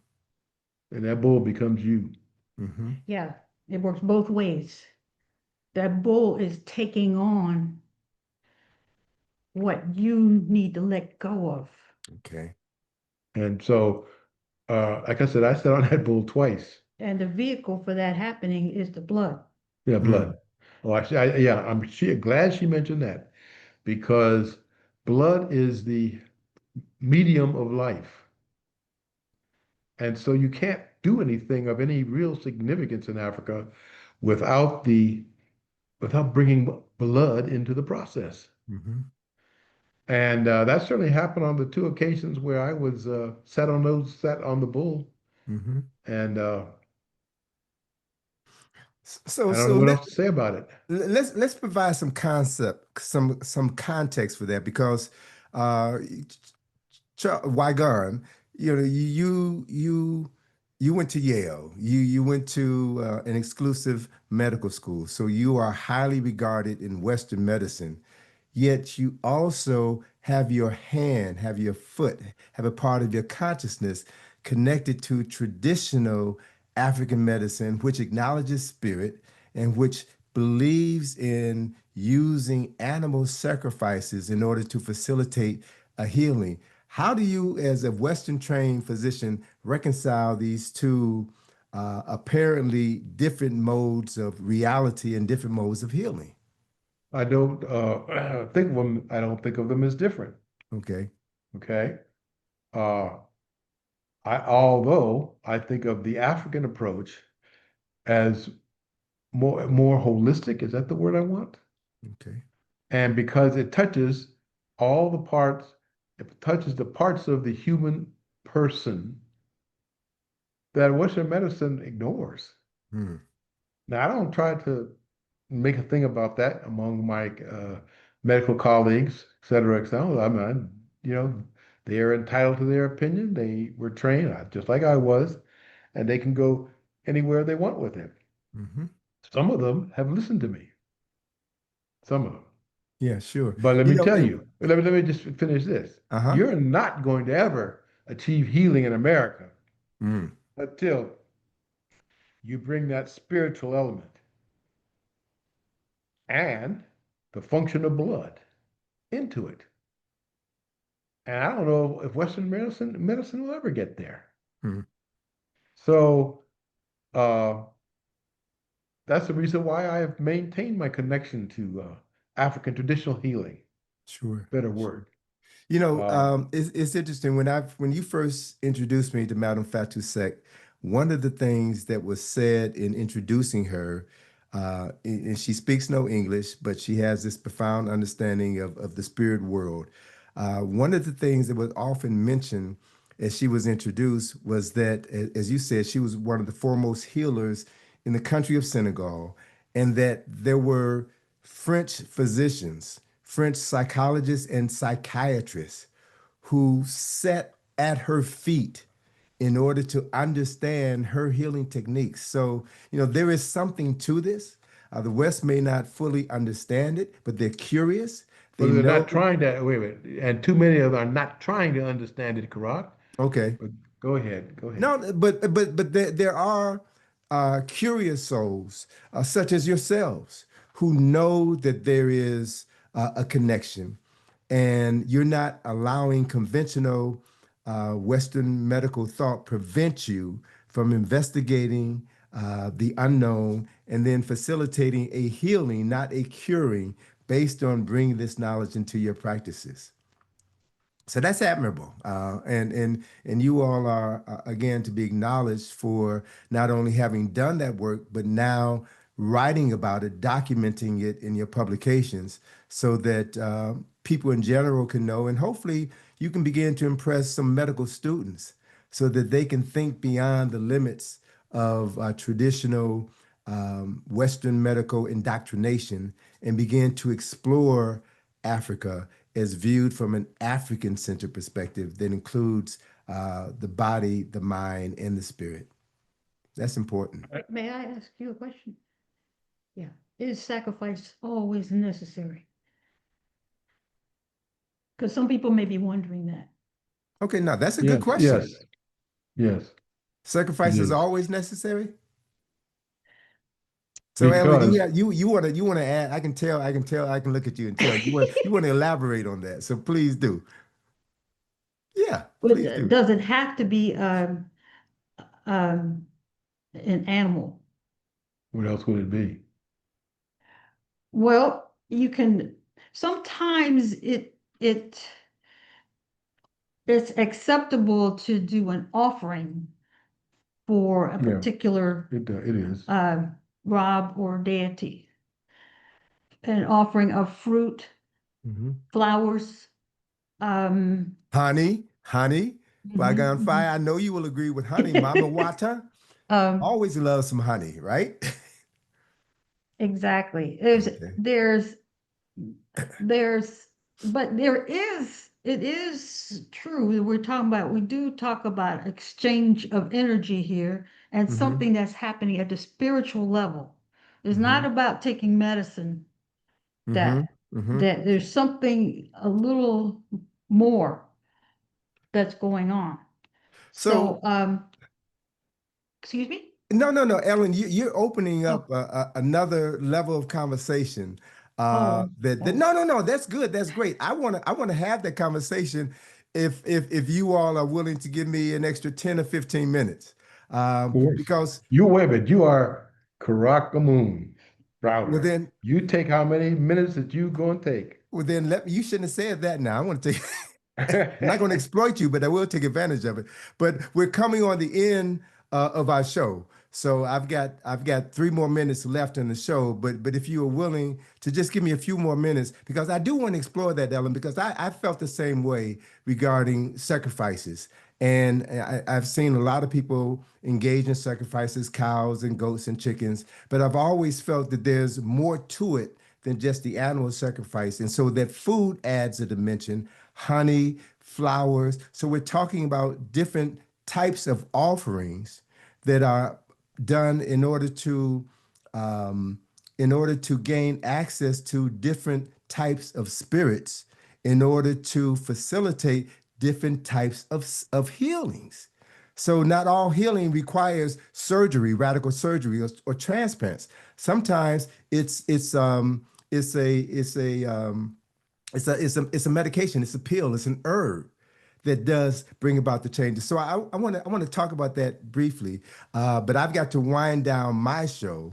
and that bull becomes you. Hmm. Yeah, it works both ways. That bull is taking on what you need to let go of. Okay. And so, like I said, I sat on that bull twice. And the vehicle for that happening is the blood. Yeah, Mm. blood. Oh, actually, yeah, glad she mentioned that because blood is the medium of life. And so you can't do anything of any real significance in Africa without without bringing blood into the process. Hmm. And that certainly happened on the two occasions where I was sat on the bull, Hmm. and So I don't know what else to say about it. let's provide some concept, some context for that because uh Wygarn, you went to Yale. You went to an exclusive medical school, so you are highly regarded in Western medicine. Yet you also have your hand, have your foot, have a part of your consciousness connected to traditional African medicine, which acknowledges spirit and which believes in using animal sacrifices in order to facilitate a healing. How do you, as a Western trained physician, reconcile these two apparently different modes of reality and different modes of healing? I don't think of them. I don't think of them as different. Okay. Okay. Uh, although I think of the African approach as more holistic. Is that the word I want? Okay. And because it touches all the parts, it touches the parts of the human person that Western medicine ignores. Hmm. Now, I don't try to make a thing about that among my medical colleagues, et cetera. I mean, they are entitled to their opinion. They were trained just like I was, and they can go anywhere they want with it. Hmm. Some of them have listened to me, some of them. Yeah, sure. But let You me know, tell and you, let me just finish this. uh-huh. You're not going to ever achieve healing in America Mm. until you bring that spiritual element and the function of blood into it. And I don't know if Western medicine will ever get there. Mhm. So uh, that's the reason why I have maintained my connection to African traditional healing. Sure. Better word. You know, Uh, it's interesting when you first introduced me to Madame Fatou, one of the things that was said in introducing her, and she speaks no English, but she has this profound understanding of the spirit world. One of the things that was often mentioned as she was introduced was that, as you said, she was one of the foremost healers in the country of Senegal, and that there were French physicians, French psychologists, and psychiatrists who sat at her feet in order to understand her healing techniques. So, there is something to this. The West may not fully understand it, but they're curious. but They they're know. not trying to, wait a minute, and too many of them are not trying to understand it, Karak. Okay. But go ahead, go ahead. No, but there are curious souls such as yourselves who know that there is a connection, and you're not allowing conventional Western medical thought prevent you from investigating the unknown and then facilitating a healing, not a curing, based on bringing this knowledge into your practices. So that's admirable, and you all are again to be acknowledged for not only having done that work, but now writing about it, documenting it in your publications, so that people in general can know, and hopefully you can begin to impress some medical students, so that they can think beyond the limits of traditional Western medical indoctrination and begin to explore Africa as viewed from an African centered perspective that includes the body, the mind, and the spirit. That's important. May I ask you a question? Yeah. Is sacrifice always necessary? Because some people may be wondering that. Okay, now that's a good Yes, question. yes, yes, it Sacrifice is is. always necessary. So, Ellen, Because you want to add? I can look at you and tell you want to elaborate on that. So please do. Yeah, But please do. does it have to be um, an animal? what else would it be? Well, you can sometimes it's acceptable to do an offering for a Yeah, particular it is. uh, rob or deity, an offering of fruit, Mhm. flowers. Um, Honey, mhm, fly mhm. fire. I know you will agree with honey. Mama Wata Um, always loves some honey, right? exactly. Okay. There's, but it is true that we do talk about exchange of energy here and Mm-hmm. something that's happening at the spiritual level. It's Mm-hmm. not about taking medicine Mm-hmm. that Mm-hmm. that there's something a little more that's going on. So So, excuse me? no, Ellen, you're opening Oh, up another level of conversation. oh, That oh, no, that's good. That's great. I want to have that conversation if you all are willing to give me an extra 10 or 15 minutes. Of course. Because You wait a minute. You are Karakamoon well router. then You take how many minutes that you going to take? let me, you shouldn't have said that now. I want to take I'm not going to exploit you, but I will take advantage of it. But we're coming on the end of our show, so I've got 3 more minutes left in the show. But if you are willing to just give me a few more minutes, because I do want to explore that, Ellen, because I felt the same way regarding sacrifices, and I've seen a lot of people engage in sacrifices, cows and goats and chickens, but I've always felt that there's more to it than just the animal sacrifice. And so that food adds a dimension, honey, flowers. So we're talking about different types of offerings that are done um, in order to gain access to different types of spirits, in order to facilitate different types of healings. So not all healing requires surgery, radical surgery, or transplants. Sometimes it's a it's a it's a medication, it's a pill, it's an herb that does bring about the changes. So I want to talk about that briefly, but I've got to wind down my show,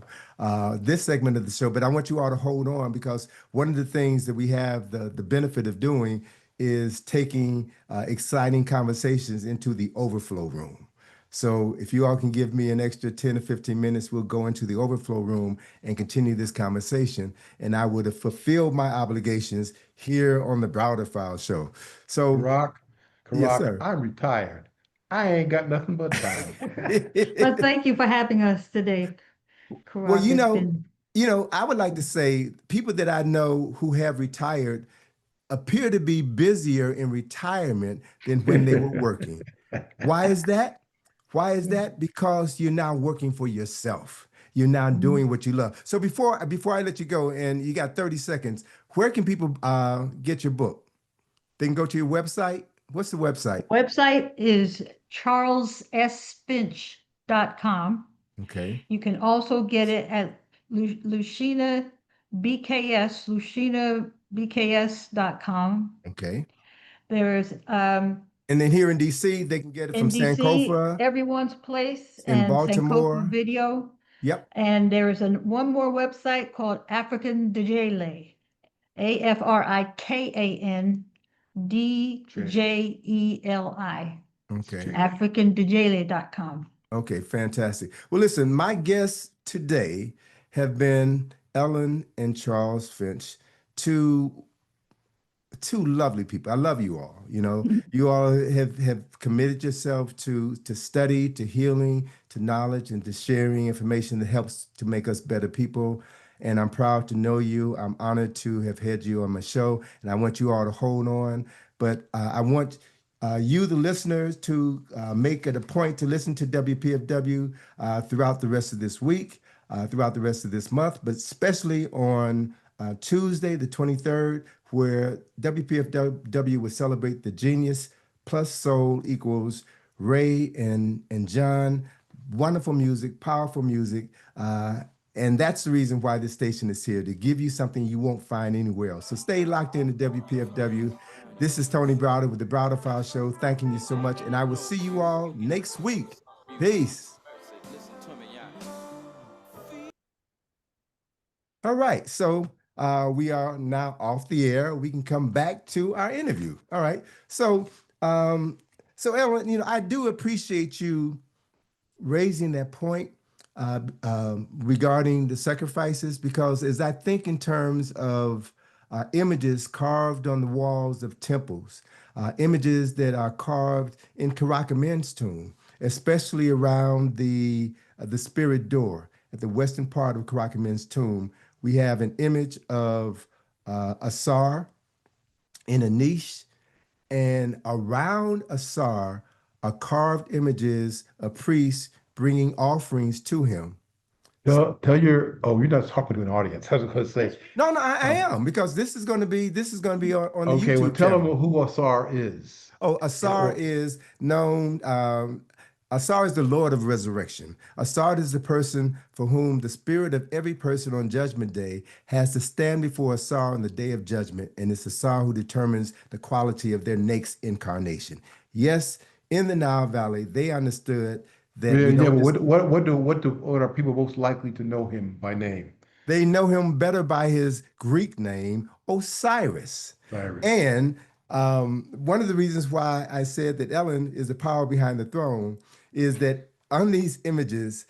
this segment of the show. But I want you all to hold on, because one of the things that we have the benefit of doing is taking exciting conversations into the overflow room. So if you all can give me an extra 10 or 15 minutes, we'll go into the overflow room and continue this conversation. And I would have fulfilled my obligations here on the Browder File show. So, yes, Karak, sir. I'm retired. I ain't got nothing but time. But thank you for having us today, Well, Karak. It's been I would like to say people that I know who have retired appear to be busier in retirement than when they were working. Why is that? Why is that? Because you're now working for yourself. You're now doing what you love. So before I let you go, and you got 30 seconds, where can people get your book? They can go to your website. What's the website? website is charlessfinch.com. Okay. You can also get it at Lucina BKS, lucinabks.com. Okay. There's And then here in DC, they can get it from in DC, Sankofa, Everyone's Place in and Sankofa Baltimore. Video. Yep. And there's one more website called African Djele, AfricanDjeli, Okay. AfricanDjele.com. Okay, fantastic. Well, listen, my guests today have been Ellen and Charles Finch, two lovely people. I love you all. You all have committed yourself to study, to healing, to knowledge, and to sharing information that helps to make us better people. And I'm proud to know you. I'm honored to have had you on my show, and I want you all to hold on. But I want you, the listeners, to make it a point to listen to WPFW throughout the rest of this week, throughout the rest of this month, but especially on Tuesday, the 23rd, where WPFW will celebrate the genius plus soul equals Ray and John. Wonderful music, powerful music. And that's the reason why this station is here, to give you something you won't find anywhere else. So stay locked in to WPFW. This is Tony Browder with the Browder File Show. Thanking you so much. And I will see you all next week. Peace. All right. So we are now off the air. We can come back to our interview. All right. So, Ellen, I do appreciate you raising that point regarding the sacrifices, because as I think in terms of images carved on the walls of temples, images that are carved in Karakamin's tomb, especially around the spirit door at the western part of Karakamin's tomb, we have an image of Asar in a niche, and around Asar are carved images of priests bringing offerings to him. You're not talking to an audience. I was going to say. No, I am, because this is going to be on the Okay, well, YouTube tell channel. them who Asar is. Oh, Asar is known. Asar is the Lord of resurrection. Asar is the person for whom the spirit of every person on Judgment Day has to stand before Asar on the day of judgment, and it's Asar who determines the quality of their next incarnation. Yes, in the Nile Valley, they understood that but what are people most likely to know him by name? they know him better by his Greek name, Osiris. And one of the reasons why I said that Ellen is the power behind the throne is that on these images,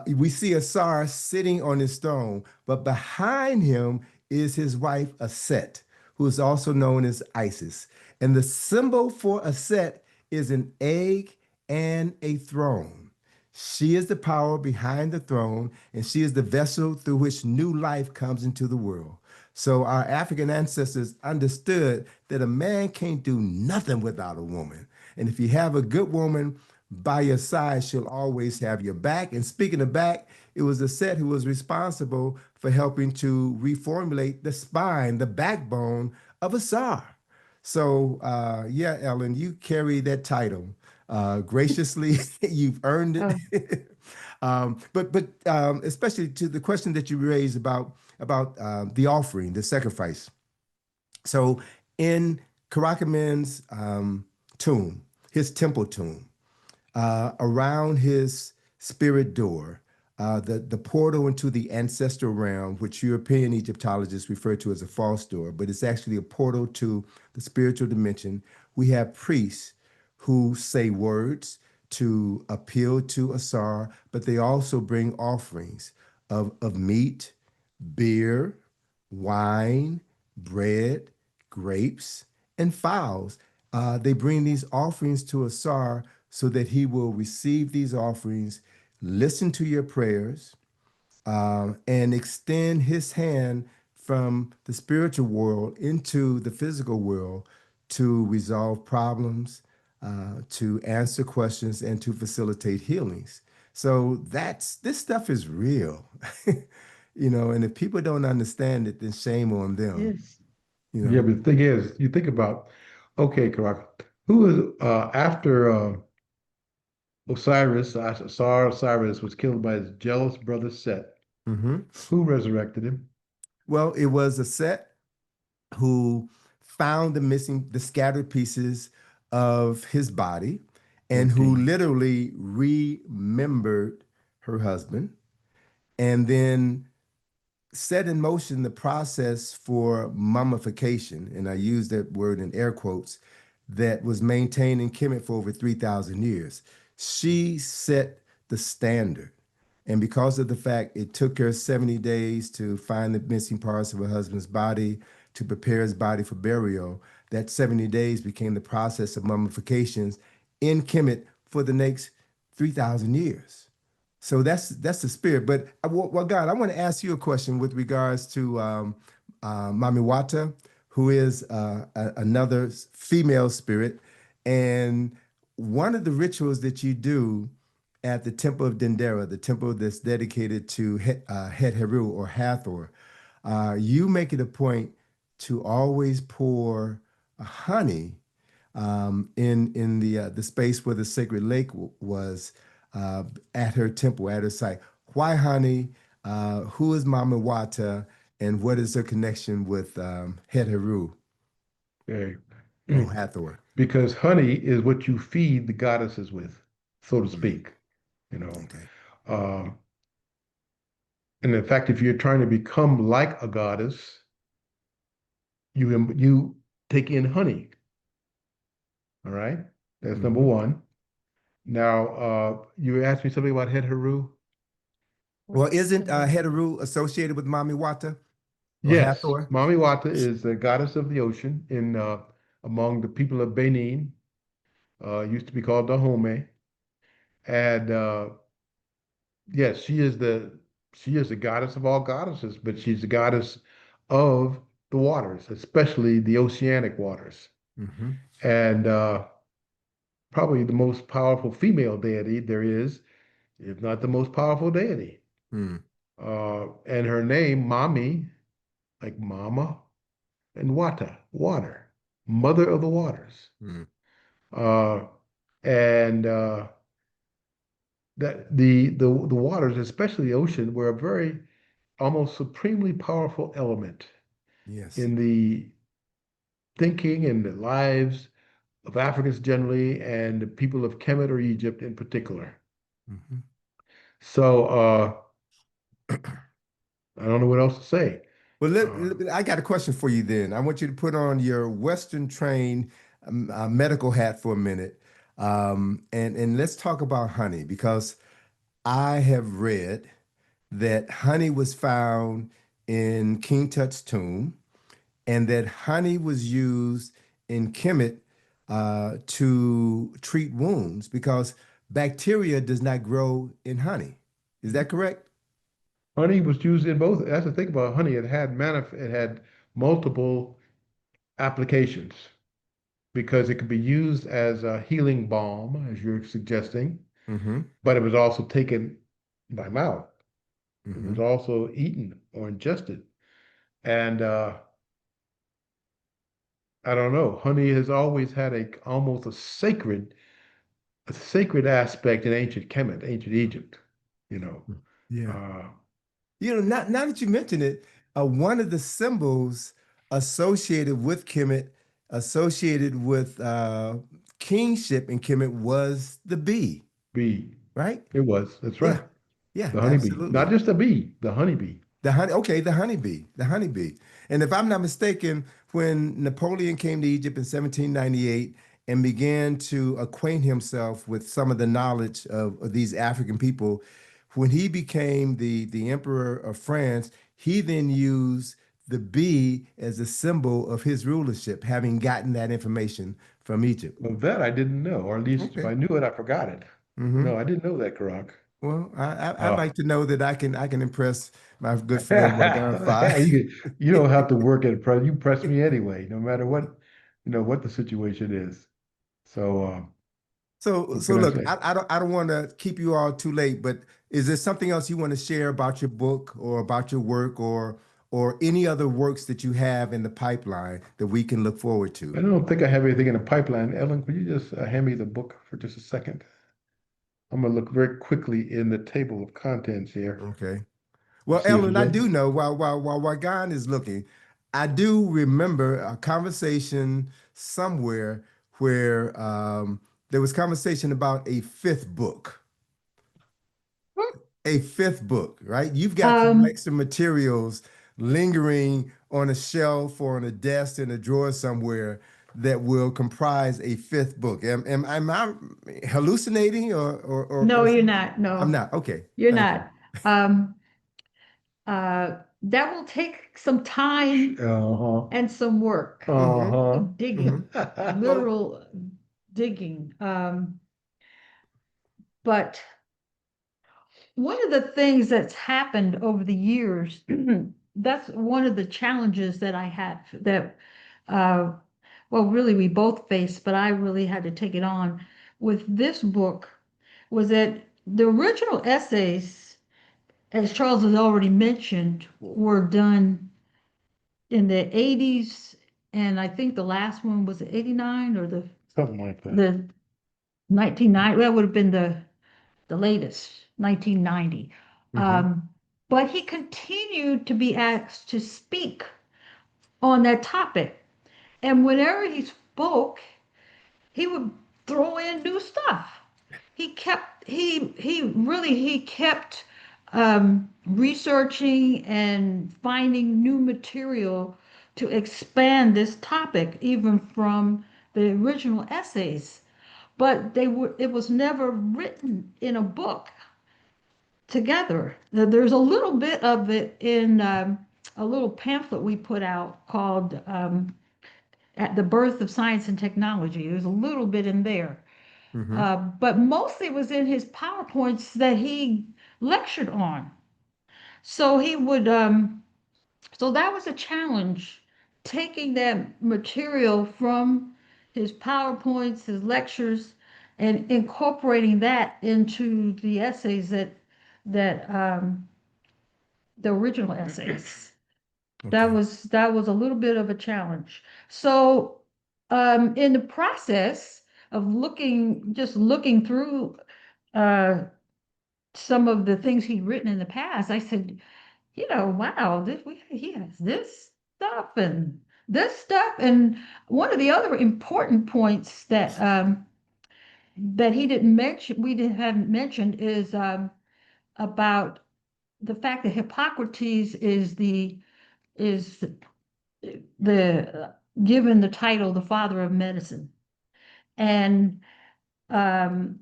we see Asar sitting on his throne, but behind him is his wife, Aset, who is also known as Isis. And the symbol for Aset is an egg and a throne. She is the power behind the throne, and she is the vessel through which new life comes into the world. So our African ancestors understood that a man can't do nothing without a woman. And if you have a good woman by your side, she'll always have your back. And speaking of back, it was Aset who was responsible for helping to reformulate the spine, the backbone of Asar. So yeah, Ellen, you carry that title graciously. You've earned Oh, it. But especially to the question that you raised about the offering, the sacrifice. So in Karakamin's tomb, his temple tomb, around his spirit door, the portal into the ancestral realm, which European Egyptologists refer to as a false door, but it's actually a portal to the spiritual dimension. We have priests who say words to appeal to Asar, but they also bring offerings of meat, beer, wine, bread, grapes, and fowls. They bring these offerings to Asar so that he will receive these offerings, listen to your prayers, and extend his hand from the spiritual world into the physical world to resolve problems, to answer questions, and to facilitate healings. So this stuff is real, and if people don't understand it, then shame on them, yes. you Yeah, know. but the thing is, you think about, okay, Karak, who is after Osiris was killed by his jealous brother Set, Hmm. who resurrected him? Well, it was a Set who found the scattered pieces of his body and who Okay. literally remembered her husband and then set in motion the process for mummification. And I use that word in air quotes, that was maintained in Kemet for over 3,000 years. She set the standard. And because of the fact it took her 70 days to find the missing parts of her husband's body, to prepare his body for burial, that 70 days became the process of mummifications in Kemet for the next 3,000 years. So that's the spirit. But well, God, I want to ask you a question with regards to Mami Wata, who is another female spirit, and one of the rituals that you do at the Temple of Dendera, the temple that's dedicated to Het Heru or Hathor, you make it a point to always pour honey in the space where the sacred lake was, at her temple, at her site. Why honey? Who is Mama Wata, and what is her connection with Het Heru Okay. or Hathor? Because honey is what you feed the goddesses with, so to Mm, speak, you know. okay. Um, and in fact, if you're trying to become like a goddess, you take in honey. All right, that's number Hmm. one. Now, you asked me something about Het Heru. Well, isn't Het Heru associated with Mami Wata or Yes, Hathor? Mami Wata is the goddess of the ocean in among the people of Benin. Used to be called Dahomey, and yes, she is the goddess of all goddesses, but she's the goddess of the waters, especially the oceanic waters, Hmm. and probably the most powerful female deity there is, if not the most powerful deity. Mm, And her name, Mami, like mama, and Wata, water, mother of the waters. mm. Uh, and that the waters, especially the ocean, were a very almost supremely powerful element Yes. in the thinking and the lives of Africans generally and the people of Kemet or Egypt in particular. Hmm. So I don't know what else to say. Well, Uh, I got a question for you then. I want you to put on your Western trained medical hat for a minute. And let's talk about honey because I have read that honey was found in King Tut's tomb and that honey was used in Kemet to treat wounds because bacteria does not grow in honey. Is that correct? Honey was used in both. That's the thing about honey. It had multiple applications because it could be used as a healing balm, as you're suggesting, Mm-hmm. but it was also taken by mouth. It was Mm-hmm. also eaten or ingested. And I don't know, honey has always had a almost a sacred a sacred aspect in ancient Kemet, ancient Egypt, you know. Yeah. Uh, You know, now that you mention it, one of the symbols associated with Kemet, associated with kingship in Kemet, was the bee, bee. right? It was. That's Yeah, right. yeah, The honeybee. Not absolutely. just a bee, the honeybee. The honey, okay, the honeybee. And if I'm not mistaken, when Napoleon came to Egypt in 1798 and began to acquaint himself with some of the knowledge of these African people, when he became the emperor of France, he then used the bee as a symbol of his rulership, having gotten that information from Egypt. Well, that I didn't know, or at least if Okay. I knew it, I forgot it. Hmm. No, I didn't know that, Karak. Well, I'd Oh. like to know that I can impress my good friend Wagan You, Fi. you don't have to work at press. You press me anyway, no matter what, what the situation is. So, what So can I look, say? I don't want to keep you all too late, but is there something else you want to share about your book or about your work or any other works that you have in the pipeline that we can look forward to? I don't think I have anything in the pipeline. Ellen, could you just hand me the book for just a second? I'm gonna look very quickly in the table of contents here Okay. to Well, see if Ellen, there's I any. do know while Wagan is looking, I do remember a conversation somewhere where there was conversation about a fifth book. A fifth book, right? You've got some Um, extra materials lingering on a shelf or on a desk in a drawer somewhere that will comprise a fifth book. Am I hallucinating no, or you're something? not. I'm No, not. Okay. you're Thank you. not. Um, that will take some time Uh-huh. and some work, Mm-hmm. Uh-huh. some Mm-hmm. digging, Well, literal digging. But one of the things that's happened over the years, that's one of the challenges that I had that, uh, well, really we both faced, but I really had to take it on with this book was that the original essays, as Charles has already mentioned, were done in the 80s, and I think the last one was 89 or something like that. the 1990, that would have been the latest, 1990. Mm-hmm. But he continued to be asked to speak on that topic. And whenever he spoke, he would throw in new stuff. He kept researching and finding new material to expand this topic, even from the original essays. But it was never written in a book together. There's a little bit of it in a little pamphlet we put out called At the Birth of Science and Technology. There's a little bit in there. Mm-hmm. But mostly was in his PowerPoints that he lectured on. So he would, so that was a challenge, taking that material from his PowerPoints, his lectures, and incorporating that into the essays that the original essays. Okay. That was a little bit of a challenge. So in the process of just looking through uh, some of the things he'd written in the past, I said, wow, he has this stuff and this stuff. And one of the other important points that he didn't mention, we didn't haven't mentioned, is about the fact that Hippocrates is the given the title the father of medicine. And um,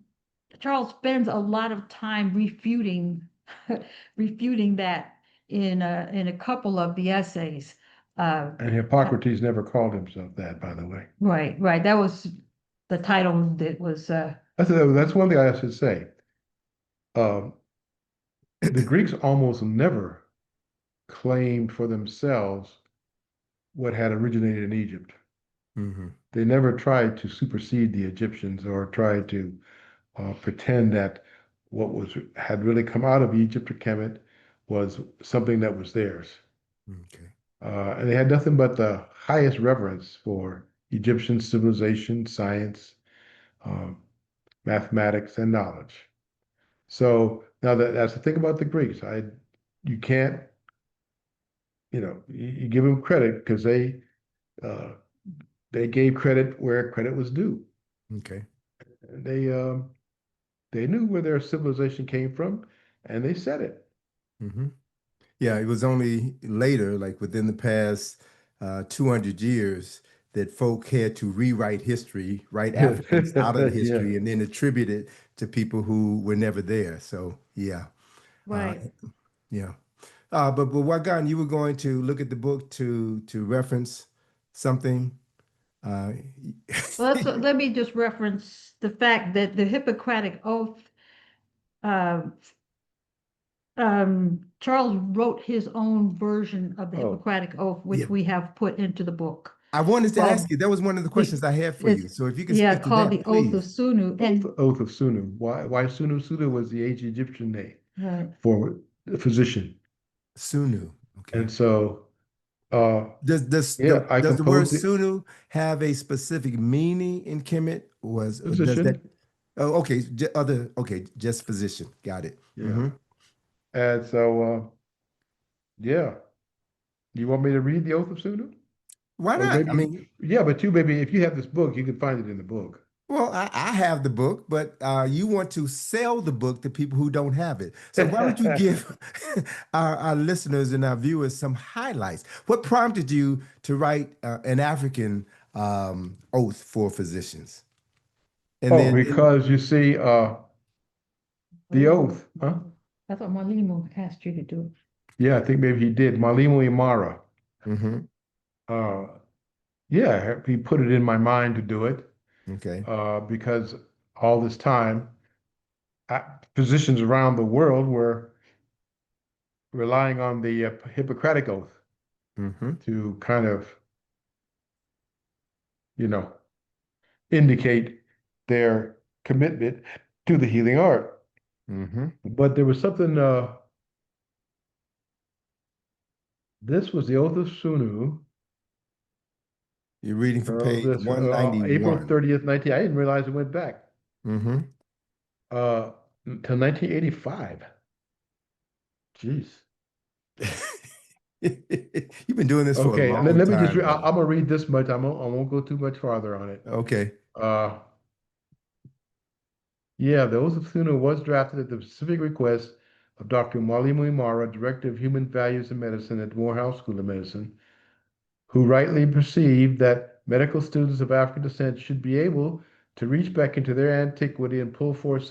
Charles spends a lot of time refuting that in a couple of the essays. Uh, And Hippocrates never called himself that, by the way. right. That was the title that was That's one thing I should say. Um, the Greeks almost never claimed for themselves what had originated in Egypt. Mm-hmm. They never tried to supersede the Egyptians or tried to pretend that what was had really come out of Egypt or Kemet was something that was theirs. Okay. And they had nothing but the highest reverence for Egyptian civilization, science, um, mathematics, and knowledge. So now that's the thing about the Greeks. You can't, you give them credit because uh, they gave credit where credit was due. Okay. And they knew where their civilization came from, and they said it. Hmm. Yeah, it was only later, like within the past 200 years, that folk had to rewrite history, write Africans out of Yeah. history, and then attribute it to people who were never there. So, yeah, uh, Right. yeah. But Wagan, you were going to look at the book to reference something. Uh, Let me just reference the fact that the Hippocratic Oath, uh, Charles wrote his own version of the Oh, Hippocratic Oath, yeah, which we have put into the book, I wanted to ask called you. That was one of the the questions I had for it's you. So if you could yeah, speak to called that, the Oath of please. Sunu. And Oath of Sunu. Why Sunu? Sunu was the ancient Egyptian name right. for the physician. Sunu. Okay. And so, uh, yeah, I Does the word composed it. Sunu have a specific meaning in Kemet? Or does that? Physician. Oh, okay. Okay, just physician. Got it. Yeah. Hmm. And so, yeah. You want me to read the Oath of Sunu? Why Or not? I maybe, mean, yeah, but you maybe if you have this book, you can find it in the book. well, I have the book, but you want to sell the book to people who don't have it. So why don't you give our listeners and our viewers some highlights? What prompted you to write an African oath for physicians? And Oh, then, because you see, the oath, huh? I thought Malimo asked you to do it. Yeah, I think maybe he did. Malimu Imara. mhm, Uh, yeah, he put it in my mind to do it okay. because all this time, uh, physicians around the world were relying on the Hippocratic Oath Hmm. to kind of, you know, indicate their commitment to the healing art. Hmm. But there was something, this was the Oath of Sunu. You're reading from page This April 191. 30th, 19. I didn't realize it went back Hmm. uh, to 1985. Jeez. You've been doing this for a Okay, and then long let me just, time, brother. I'm gonna read this much. I won't go too much farther on it. Okay. Uh, yeah, the Oath of Sunu was drafted at the specific request of Dr. Mwalimu Imara, Director of Human Values and Medicine at Morehouse School of Medicine, who rightly perceived that medical students of African descent should be able to reach back into their antiquity and pull forth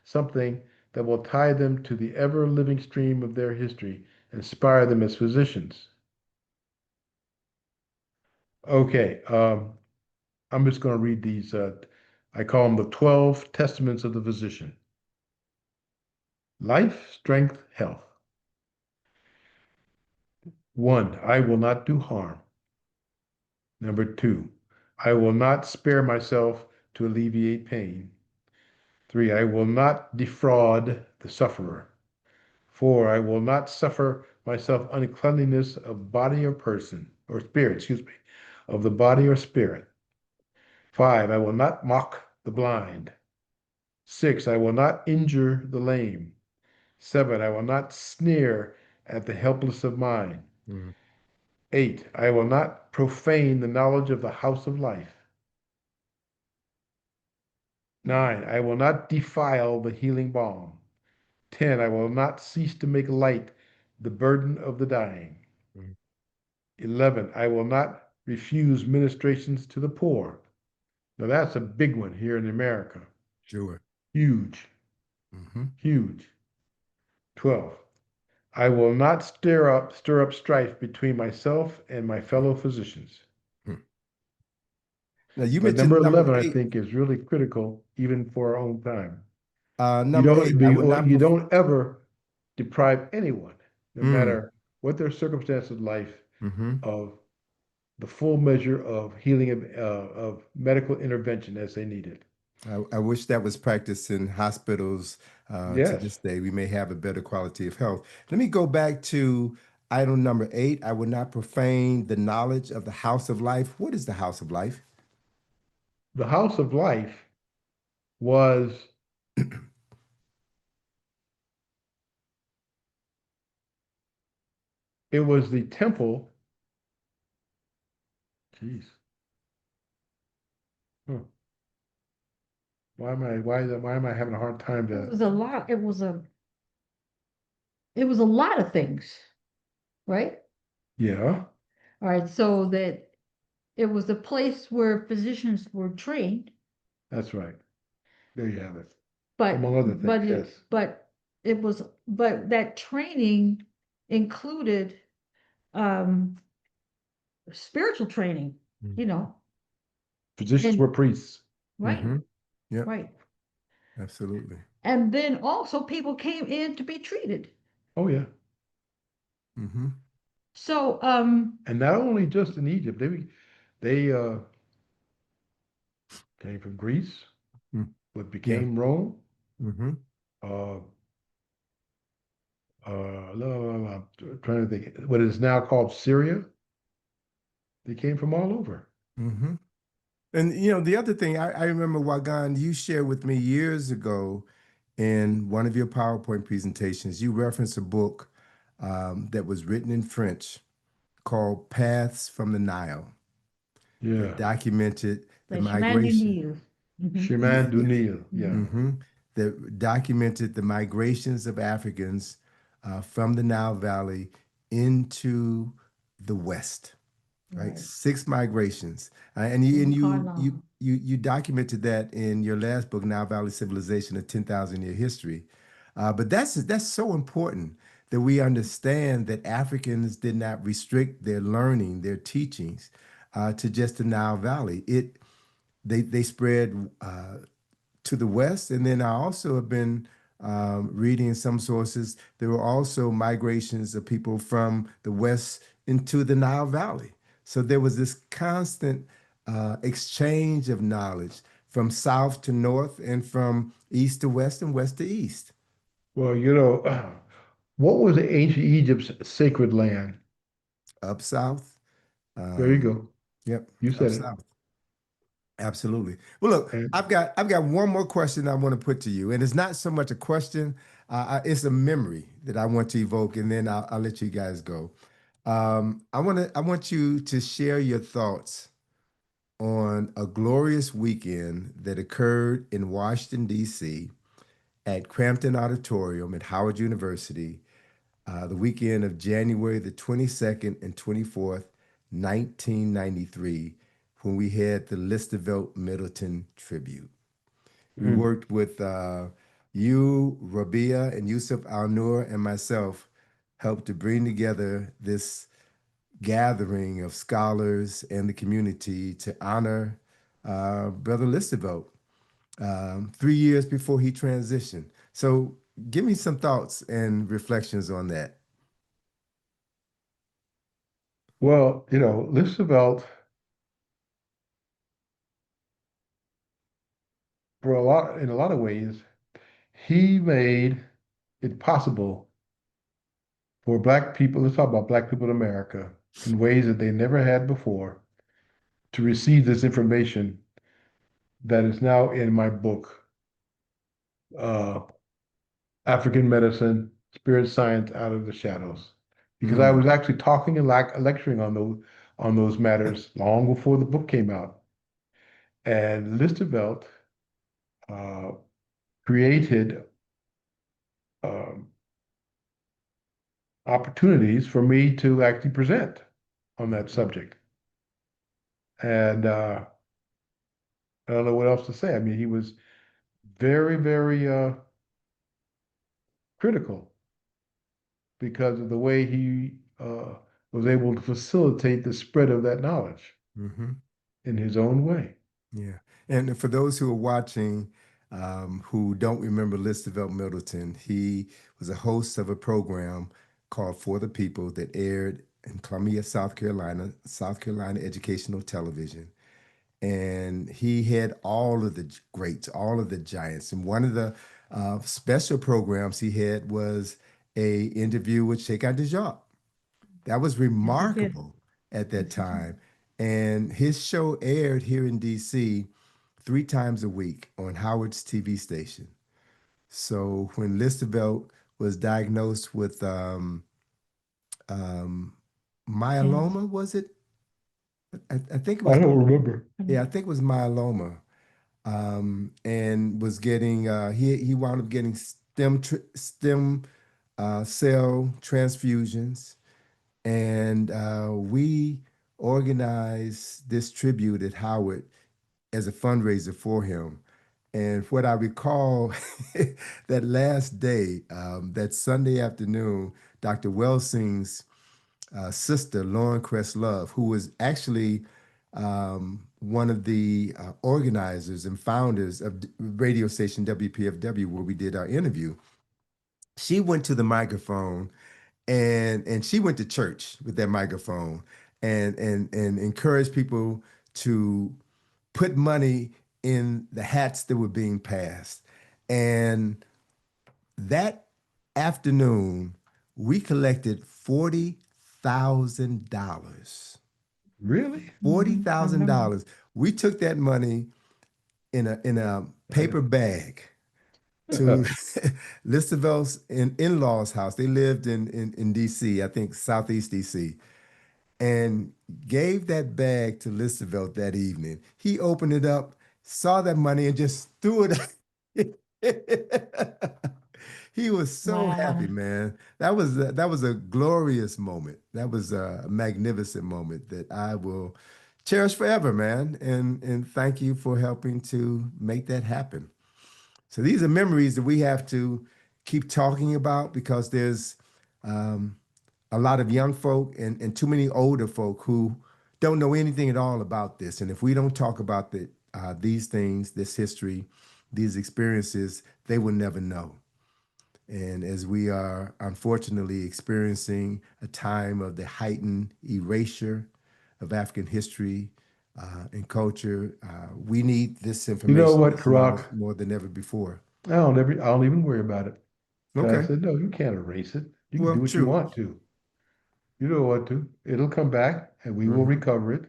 something that will tie them to the ever living stream of their history, and inspire them as physicians. Okay, I'm just going to read these. I call them the 12 Testaments of the Physician. Life, strength, health. 1, I will not do harm. Number 2, I will not spare myself to alleviate pain. 3, I will not defraud the sufferer. 4, I will not suffer myself uncleanliness of body or person, or spirit, of the body or spirit. 5, I will not mock the blind. 6, I will not injure the lame. 7, I will not sneer at the helpless of mind. Mhm. 8, I will not profane the knowledge of the house of life. 9, I will not defile the healing balm. 10, I will not cease to make light the burden of the dying. Mhm. 11, I will not refuse ministrations to the poor. Now that's a big one here in America. Sure. Huge, Hmm. huge. 12, I will not stir up strife between myself and my fellow physicians. Now you But number mentioned number 11, I eight. think, is really critical even for our own time. Number eight. I would not. You don't ever deprive anyone, no Mm, matter what their circumstance of life, hmm. of the full measure of healing of medical intervention as they need it. I wish that was practiced in hospitals to Yes, this day. We may have a better quality of health. Let me go back to item number eight. I would not profane the knowledge of the house of life. What is the house of life? the house of life. was it was the temple. Jeez. Huh. Why am I having a hard time It to? was a lot. It was a lot of things, right? Yeah, All right, so that it was a place where physicians were trained, that's right. There you have it. but Among other things, yes. but that training included um spiritual training, you know, Physicians were and priests. right, Mm-hmm. Yep, right. absolutely. And then also people came in to be treated. Oh yeah. So And not only just in Egypt, they came from Greece, what Yeah. became Rome. Mm-hmm. Uh, I'm trying to think, what is now called Syria. They came from all over. Mm-hmm. And the other thing I remember, Wagan, you shared with me years ago in one of your PowerPoint presentations, you referenced a book that was written in French called Paths from the Nile that Yeah, documented the the chemin du migration. Nil. Mhm. Chemin du Nil. Yeah. Mhm. Mm-hmm. That documented the migrations of Africans from the Nile Valley into the West. Right, Right. 6 migrations, and you and From you you Harlem. you you documented that in your last book, Nile Valley Civilization: A 10,000-Year History. But that's so important that we understand that Africans did not restrict their learning, their teachings, to just the Nile Valley. They spread to the west. And then I also have been reading some sources. There were also migrations of people from the west into the Nile Valley. So there was this constant exchange of knowledge from south to north and from east to west and west to east. Well, what was ancient Egypt's sacred land? Up south. There you Um, go. yep, You up said it. south. Absolutely. Well, look, And I've got one more question I want to put to you, and it's not so much a question, it's a memory that I want to evoke, and then I'll let you guys go. I want you to share your thoughts on a glorious weekend that occurred in Washington D.C. at Crampton Auditorium at Howard University, the weekend of January the 22nd and 24th, 1993, when we had the Listervelt Middleton tribute. We mm, worked with you, Rabia, and Yusuf Al Nur, and myself, helped to bring together this gathering of scholars and the community to honor Brother Listervelt 3 years before he transitioned. So, give me some thoughts and reflections on that. well, Listervelt, in a lot of ways, he made it possible for Black people, let's talk about Black people in America, in ways that they never had before, to receive this information that is now in my book, uh, African Medicine, Spirit Science Out of the Shadows. Because I Mm, was actually talking and lecturing on those matters long before the book came out. And Listervelt uh, created um, opportunities for me to actually present on that subject. And I don't know what else to say. I mean, he was very, very critical because of the way he was able to facilitate the spread of that knowledge hmm in his own way. Yeah. And for those who are watching who don't remember Listervelt Middleton, he was a host of a program called For the People that aired in Columbia, South Carolina Educational Television. And he had all of the greats, all of the giants. And one of the special programs he had was a interview with Sheikh Anta. That was Yes, it did. remarkable at that Yes, it did. time. And his show aired here in DC 3 times a week on Howard's TV station. So when Listervelt was diagnosed with um, myeloma, was it? I think it I was, don't remember. yeah, I think it was myeloma. And was getting he wound up getting stem cell transfusions, and we organized this tribute at Howard as a fundraiser for him. And what I recall, that last day, that Sunday afternoon, Dr. Welsing's sister, Lauren Crest Love, who was actually one of the organizers and founders of radio station WPFW, where we did our interview, she went to the microphone and she went to church with that microphone and encouraged people to put money in the hats that were being passed. And that afternoon, we collected $40,000. Really? Forty I thousand remember. dollars. We took that money in a paper bag to Listervelt's in-laws house. They lived in DC, I think Southeast DC, and gave that bag to Listervelt that evening. He opened it up, saw that money, and just threw it. He was so happy, Wow. man. That was a glorious moment. That was a magnificent moment that I will cherish forever, man. And thank you for helping to make that happen. So these are memories that we have to keep talking about, because there's um, a lot of young folk and too many older folk who don't know anything at all about this. And if we don't talk about these things, this history, these experiences, they will never know. And as we are unfortunately experiencing a time of the heightened erasure of African history and culture, we need this You know information to what, come out Karak? more than ever before. I don't even worry about it. Because I Okay. said, no, you can't erase it. You can do Well, what you true. want to. You don't want to. It'll come back and we will Hmm. recover it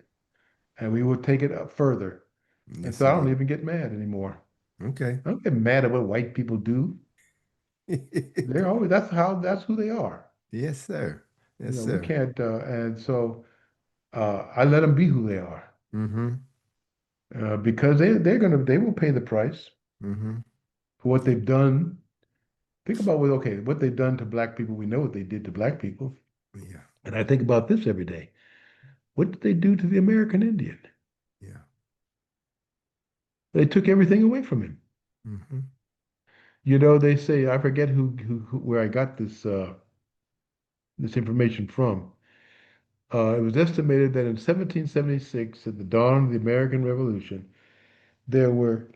and we will take it up further. And Yes, so I don't indeed. even get mad anymore. Okay. I don't get mad at what white people do. They're always, that's who they are. Yes, sir. You Yes, know, we sir. can't, and so I let them be who they are Hmm. because they will pay the price Hmm. for what they've done. Think about what they've done to black people. We know what they did to black people. Yeah. And I think about this every day. What did they do to the American Indian? Yeah. They took everything away from him. Hmm. You know, they say, I forget where I got this information from. It was estimated that in 1776, at the dawn of the American Revolution, there were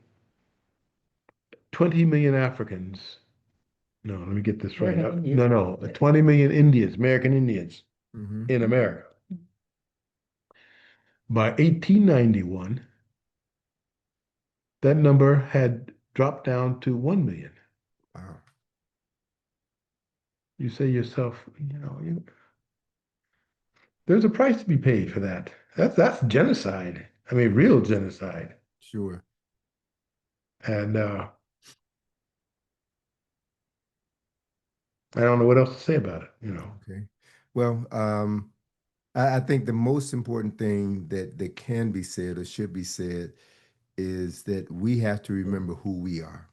20 million Africans. No, let me get this right. American Indians. No, no, 20 million Indians, American Indians Hmm. in America. By 1891, that number had dropped down to 1 million. Wow. You say yourself, there's a price to be paid for that. That's genocide. I mean, real genocide. Sure. And I don't know what else to say about it. Okay. Well, I think the most important thing that can be said or should be said is that we have to remember who we are.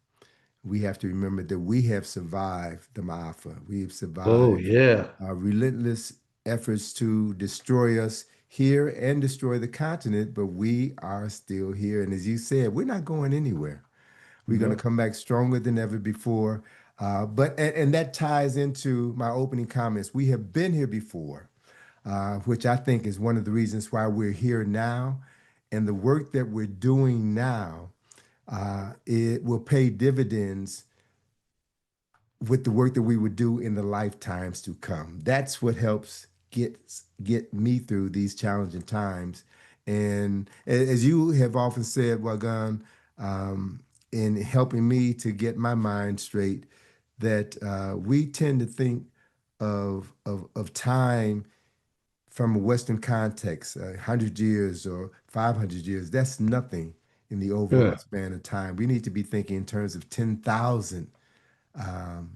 We have to remember that we have survived the Maafa. We have Oh survived yeah. relentless efforts to destroy us here and destroy the continent, but we are still here. And as you said, we're not going anywhere. We're going to No. come back stronger than ever before. And that ties into my opening comments. We have been here before, which I think is one of the reasons why we're here now. And the work that we're doing now, it will pay dividends with the work that we would do in the lifetimes to come. That's what helps get me through these challenging times. And as you have often said, Wagan, in helping me to get my mind straight, that we tend to think of time from a Western context, 100 years or 500 years. That's nothing in the overall Yeah. span of time. We need to be thinking in terms of 10,000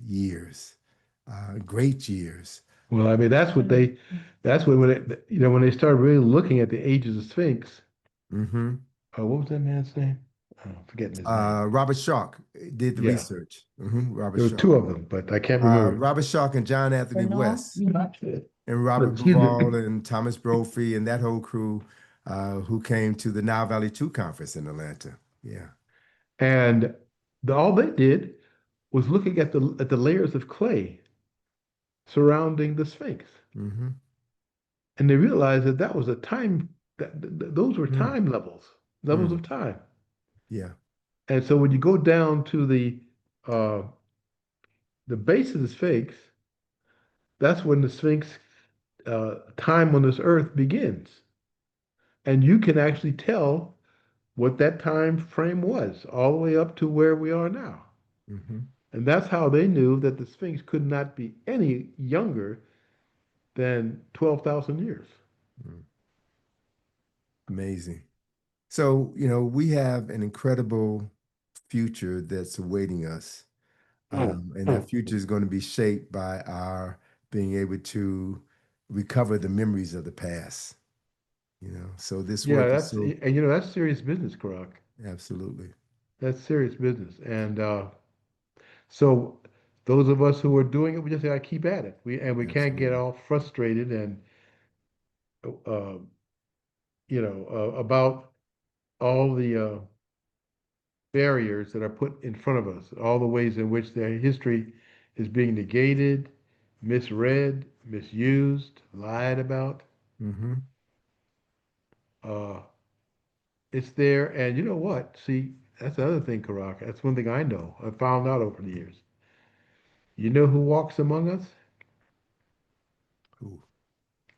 years, great years. Well, I mean, that's what when when they started really looking at the ages of Sphinx. Hmm. What was that man's name? I'm forgetting his name. Robert Schoch did the Yeah, research. Robert there were Schoch. two of them, but I can't remember. Robert Schoch and John Anthony Bernal, West and Robert Excuse me. Bauval and Thomas Brophy and that whole crew who came to the Nile Valley 2 conference in Atlanta. Yeah. And all they did was looking at the layers of clay surrounding the Sphinx, Hmm. and they realized that that was a time those were Mm. time levels Mm. of time. Yeah. And so when you go down to uh, the base of the Sphinx, that's when the Sphinx time on this earth begins. And you can actually tell what that time frame was, all the way up to where we are now. Hmm. And that's how they knew that the Sphinx could not be any younger than 12,000 years. Amazing. So, we have an incredible future that's awaiting us. And that future is going to be shaped by our being able to recover the memories of the past. So this Yeah, work is so that's serious business, Karak. absolutely. That's serious business. And so those of us who are doing it, we just gotta keep at it. We can't get Absolutely. all frustrated and uh, about all the barriers that are put in front of us, all the ways in which their history is being negated, misread, misused, lied about. Hmm. Uh, it's there, and you know what? See, that's the other thing, Karak. That's one thing I know. I found out over the years. You know who walks among us? Ooh.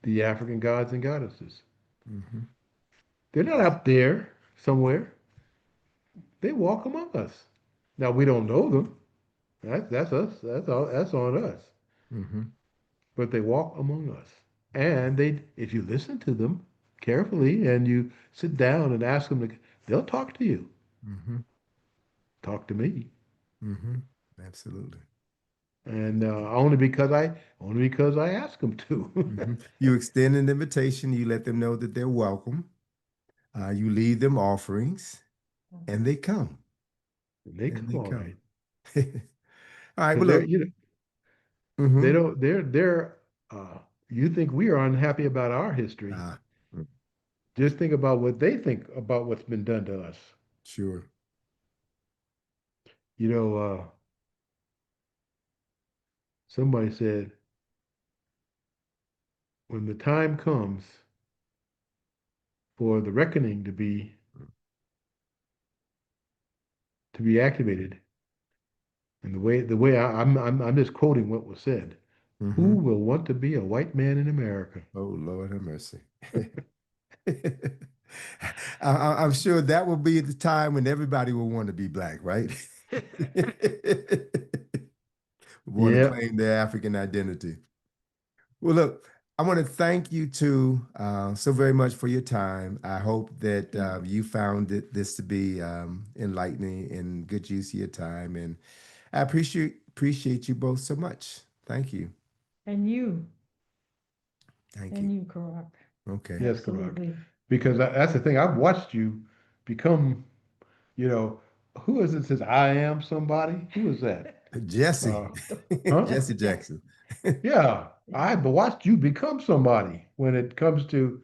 The African gods and goddesses. Hmm. They're not up there somewhere. They walk among us. Now we don't know them. That's us. That's all. That's on us. Hmm. But they walk among us, and if you listen to them carefully and you sit down and ask them to, they'll talk to you. Hmm. Talk to me, Hmm. Absolutely. and only because I ask them to. Hmm. You extend an invitation, you let them know that they're welcome. You leave them offerings, and they come. And they And come they all come. right All right. because Well, they're look. they Hmm. don't they're you think we are unhappy about our history. Ah, mm, Just think about what they think about what's been done to us. sure. You know, somebody said when the time comes for the reckoning to be activated, and the way I'm just quoting what was said. Who Hmm. will want to be a white man in America? Oh, Lord have mercy. I'm sure that will be the time when everybody will want to be black, right? Want to Yep. claim their African identity. Well, look, I want to thank you two so very much for your time. I hope that you found this to be enlightening and good use of your time. And I appreciate you both so much. Thank you. and you, Thank you. and you, Karak. Okay. Yes, correct. Absolutely. Because that's the thing. I've watched you become, you know, who is it says I am somebody? Who is that? Jesse. Uh, huh? Jesse Jackson. Yeah, I've watched you become somebody when it comes to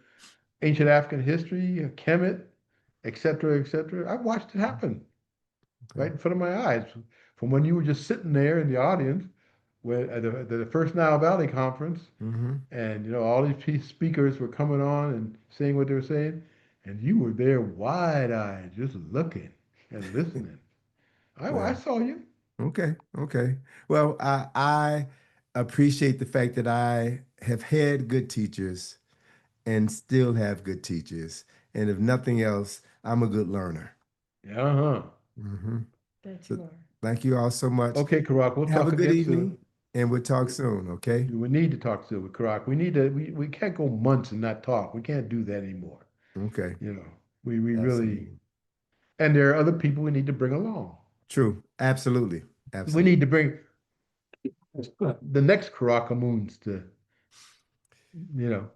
ancient African history, Kemet, et cetera, et cetera. I've watched it happen Okay. right in front of my eyes. From when you were just sitting there in the audience at the first Nile Valley Conference, Hmm. and all these speakers were coming on and saying what they were saying, and you were there wide-eyed, just looking and listening. I Well, saw you. okay, okay. Well, I appreciate the fact that I have had good teachers and still have good teachers. And if nothing else, I'm a good learner. Uh-huh. Hmm. That So you are. thank you all so much. Okay, Karak, we'll Have a talk good again soon. evening and we'll talk We, soon, okay? we need to talk soon with Karak. We can't go months and not talk. We can't do that anymore. Okay, You know, we really absolutely. And there are other people we need to bring along. True. Absolutely. We Absolutely. need to bring the next Karakamoons to, you know,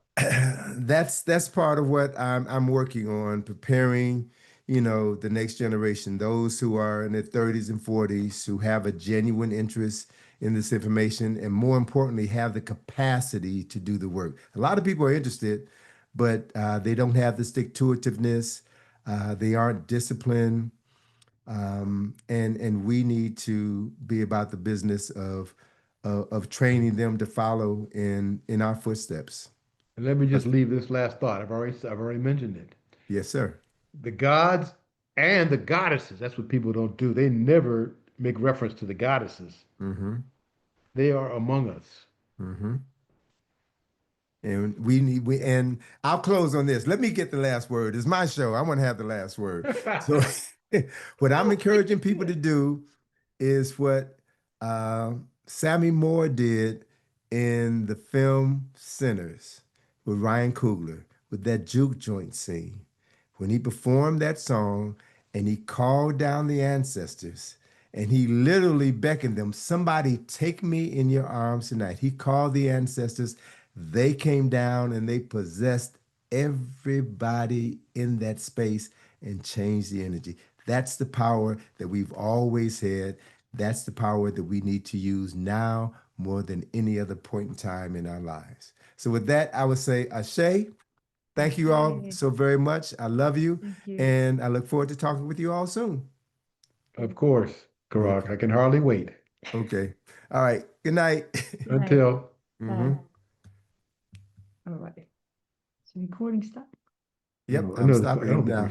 That's part of what I'm working on, preparing, the next generation, those who are in their 30s and 40s who have a genuine interest in this information, and more importantly, have the capacity to do the work. A lot of people are interested, but they don't have the stick-to-itiveness. They aren't disciplined, and we need to be about the business of training them to follow in our footsteps. and let me just leave this last thought. I've already mentioned it. Yes, sir. The gods and the goddesses, that's what people don't do. They never make reference to the goddesses. Mm-hmm. They are among us. Mm-hmm. And and I'll close on this. Let me get the last word. It's my show. I want to have the last word. So what I'm encouraging people to do is what Sammy Moore did in the film Sinners with Ryan Coogler, with that juke joint scene. When he performed that song and he called down the ancestors and he literally beckoned them, somebody take me in your arms tonight. He called the ancestors. They came down and they possessed everybody in that space and changed the energy. That's the power that we've always had. That's the power that we need to use now more than any other point in time in our lives. So with that, I would say, Ashe, thank you all Ashe. so very much. I love you. Thank you. And I look forward to talking with you all soon. Of course, Karak. Okay. I can hardly wait. Okay. All right. Good night. Good night. Until. Mhm. All right. So recording stop. Yep, No, I I'm know. I stopping don't it think now.